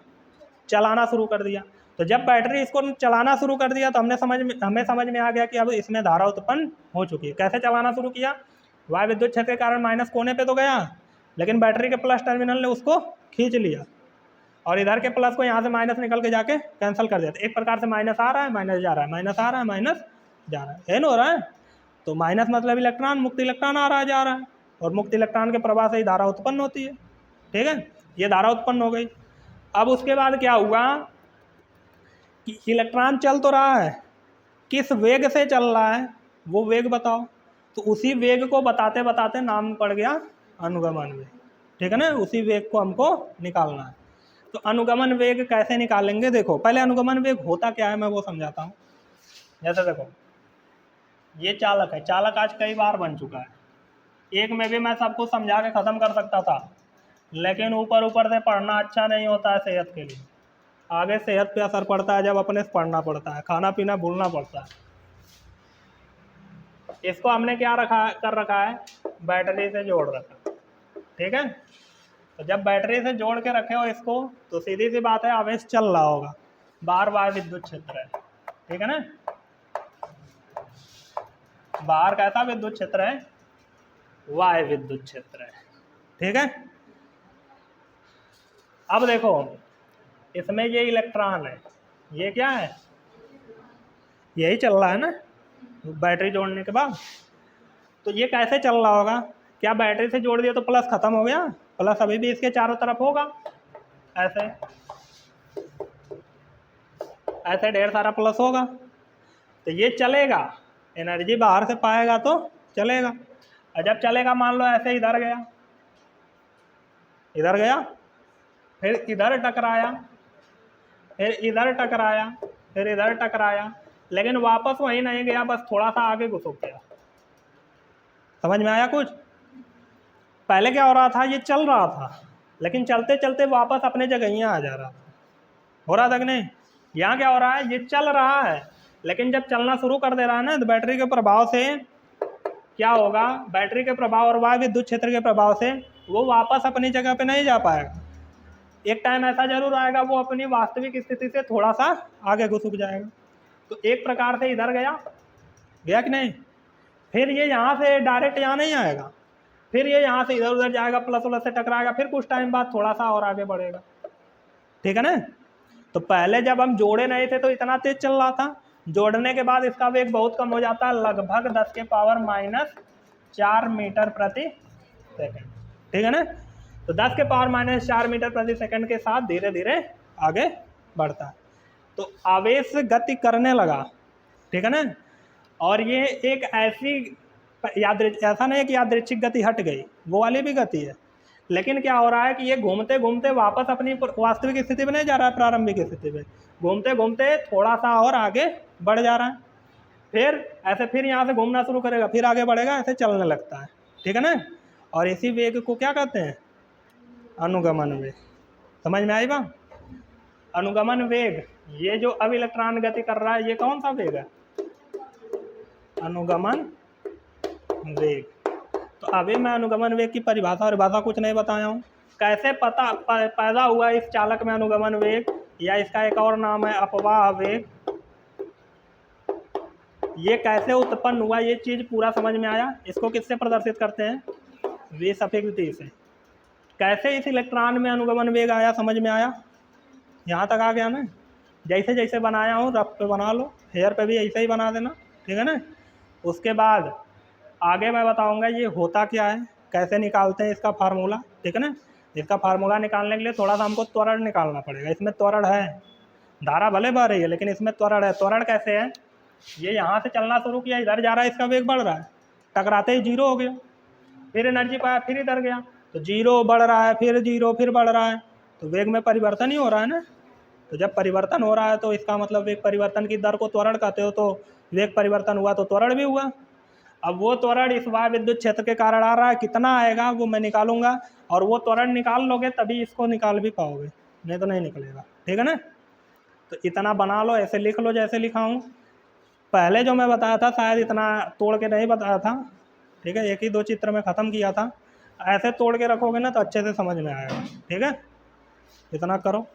Speaker 1: चलाना शुरू कर दिया। तो जब बैटरी इसको चलाना शुरू कर दिया तो हमें समझ में आ गया कि अब इसमें धारा उत्पन्न हो चुकी है। कैसे चलाना शुरू किया? वायु विद्युत क्षेत्र के कारण माइनस कोने पे तो गया, लेकिन बैटरी के प्लस टर्मिनल ने उसको खींच लिया और इधर के प्लस को यहाँ से माइनस निकल के जाके कैंसिल कर दिया। एक प्रकार से माइनस आ रहा है, माइनस जा रहा है, माइनस आ रहा है, माइनस जा रहा है, ना हो रहा है। तो माइनस मतलब इलेक्ट्रॉन, मुक्त इलेक्ट्रॉन आ रहा है, जा रहा है, और मुक्त इलेक्ट्रॉन के प्रवाह से ही धारा उत्पन्न होती है, ठीक है। ये धारा उत्पन्न हो गई। अब उसके बाद क्या हुआ कि इलेक्ट्रॉन चल तो रहा है, किस वेग से चल रहा है वो वेग बताओ। तो उसी वेग को बताते बताते नाम पड़ गया अनुगमन वेग, ठीक है ना। उसी वेग को हमको निकालना है। तो अनुगमन वेग कैसे निकालेंगे? देखो पहले अनुगमन वेग होता क्या है मैं वो समझाता हूँ। जैसे देखो ये चालक है, चालक आज कई बार बन चुका है। एक में भी मैं सब कुछ समझा के ख़त्म कर सकता था, लेकिन ऊपर ऊपर से पढ़ना अच्छा नहीं होता है सेहत के लिए। आगे सेहत पे असर पड़ता है जब अपने से पढ़ना पड़ता है, खाना पीना भूलना पड़ता है। इसको हमने क्या रखा है, बैटरी से जोड़ रखा, ठीक है। तो जब बैटरी से जोड़ के रखे हो इसको, तो सीधी सी बात है आवेश चल रहा होगा, बाहर वाय विद्युत क्षेत्र है, ठीक है ना। बाहर कैसा विद्युत क्षेत्र है, वाय विद्युत क्षेत्र है, ठीक है। अब देखो इसमें ये इलेक्ट्रॉन है, ये क्या है, यही चल रहा है ना बैटरी जोड़ने के बाद। तो ये कैसे चल रहा होगा, क्या बैटरी से जोड़ दिया तो प्लस खत्म हो गया, प्लस अभी भी इसके चारों तरफ होगा, ऐसे ऐसे ढेर सारा प्लस होगा, तो ये चलेगा, एनर्जी बाहर से पाएगा तो चलेगा। और जब चलेगा मान लो ऐसे इधर गया, इधर गया, फिर इधर टकराया, फिर इधर टकराया, फिर इधर टकराया, लेकिन वापस वहीं नहीं गया, बस थोड़ा सा आगे घुसक गया। समझ में आया कुछ। पहले क्या हो रहा था, ये चल रहा था, लेकिन चलते चलते वापस अपने जगह ही आ जा रहा था, हो रहा था कि नहीं। यहाँ क्या हो रहा है, ये चल रहा है, लेकिन जब चलना शुरू कर दे रहा है ना, तो बैटरी के प्रभाव से क्या होगा, बैटरी के प्रभाव और वाय विद्युत क्षेत्र के प्रभाव से वो वापस अपनी जगह पे नहीं जा पाएगा। एक टाइम ऐसा जरूर आएगा वो अपनी वास्तविक स्थिति से थोड़ा सा आगे घुसक जाएगा। तो एक प्रकार से इधर गया कि नहीं, फिर ये यहाँ से डायरेक्ट यहाँ नहीं आएगा, फिर ये यहाँ से इधर उधर जाएगा, प्लस प्लस से टकराएगा, फिर कुछ टाइम बाद थोड़ा सा और आगे बढ़ेगा, ठीक है ना। तो पहले जब हम जोड़े नहीं थे तो इतना तेज चल रहा था, जोड़ने के बाद इसका वेग बहुत कम हो जाता है, लगभग 10 के पावर -4 मीटर प्रति सेकंड, ठीक है ना। तो 10 के पावर -4 मीटर प्रति सेकंड के साथ धीरे धीरे आगे बढ़ता है। तो आवेश गति करने लगा, ठीक है ना। और ये एक ऐसी ऐसा नहीं है कि यादृच्छिक गति हट गई, वो वाली भी गति है, लेकिन क्या हो रहा है कि ये घूमते घूमते वापस अपनी वास्तविक स्थिति में नहीं जा रहा है, प्रारंभिक स्थिति में घूमते घूमते थोड़ा सा और आगे बढ़ जा रहा है, फिर ऐसे फिर यहाँ से घूमना शुरू करेगा, फिर आगे बढ़ेगा, ऐसे चलने लगता है, ठीक है ना। और इसी वेग को क्या कहते हैं, अनुगमन वेग। समझ में आई बात। अनुगमन वेग, ये जो अब इलेक्ट्रॉन गति कर रहा है ये कौन सा वेग है, अनुगमन वेग। तो अभी मैं अनुगमन वेग की परिभाषा कुछ नहीं बताया हूँ, कैसे पैदा हुआ इस चालक में अनुगमन वेग, या इसका एक और नाम है अपवाह वेग, ये कैसे उत्पन्न हुआ, ये चीज़ पूरा समझ में आया। इसको किससे प्रदर्शित करते हैं, वी सफिक्स टी से। कैसे इस इलेक्ट्रॉन में अनुगमन वेग आया, समझ में आया, यहाँ तक आ गया ना। जैसे जैसे बनाया हूँ रफ पे बना लो, हेयर पे भी ऐसे ही बना देना, ठीक है ना। उसके बाद आगे मैं बताऊंगा ये होता क्या है, कैसे निकालते हैं इसका फार्मूला, ठीक है ना। इसका फार्मूला निकालने के लिए थोड़ा सा हमको त्वरण निकालना पड़ेगा। इसमें त्वरण है, धारा भले बह रही है लेकिन इसमें त्वरण है। त्वरण कैसे है, ये यहाँ से चलना शुरू किया, इधर जा रहा है, इसका वेग बढ़ रहा है, टकराते ही 0 हो गया, फिर एनर्जी पाया, फिर इधर गया, तो 0 बढ़ रहा है, फिर 0, फिर बढ़ रहा है, तो वेग में परिवर्तन ही हो रहा है ना। तो जब परिवर्तन हो रहा है तो इसका मतलब वेग परिवर्तन की दर को त्वरण कहते हो, तो वेग परिवर्तन हुआ तो त्वरण भी हुआ। अब वो त्वरण इस वाय विद्युत क्षेत्र के कारण आ रहा है, कितना आएगा वो मैं निकालूंगा, और वो त्वरण निकाल लोगे तभी इसको निकाल भी पाओगे, नहीं तो नहीं निकलेगा, ठीक है ना। तो इतना बना लो, ऐसे लिख लो जैसे लिखा हूँ। पहले जो मैं बताया था शायद इतना तोड़ के नहीं बताया था, ठीक है, 1 ही 2 चित्र में ख़त्म किया था। ऐसे तोड़ के रखोगे ना तो अच्छे से समझ में आएगा, ठीक है। इतना करो।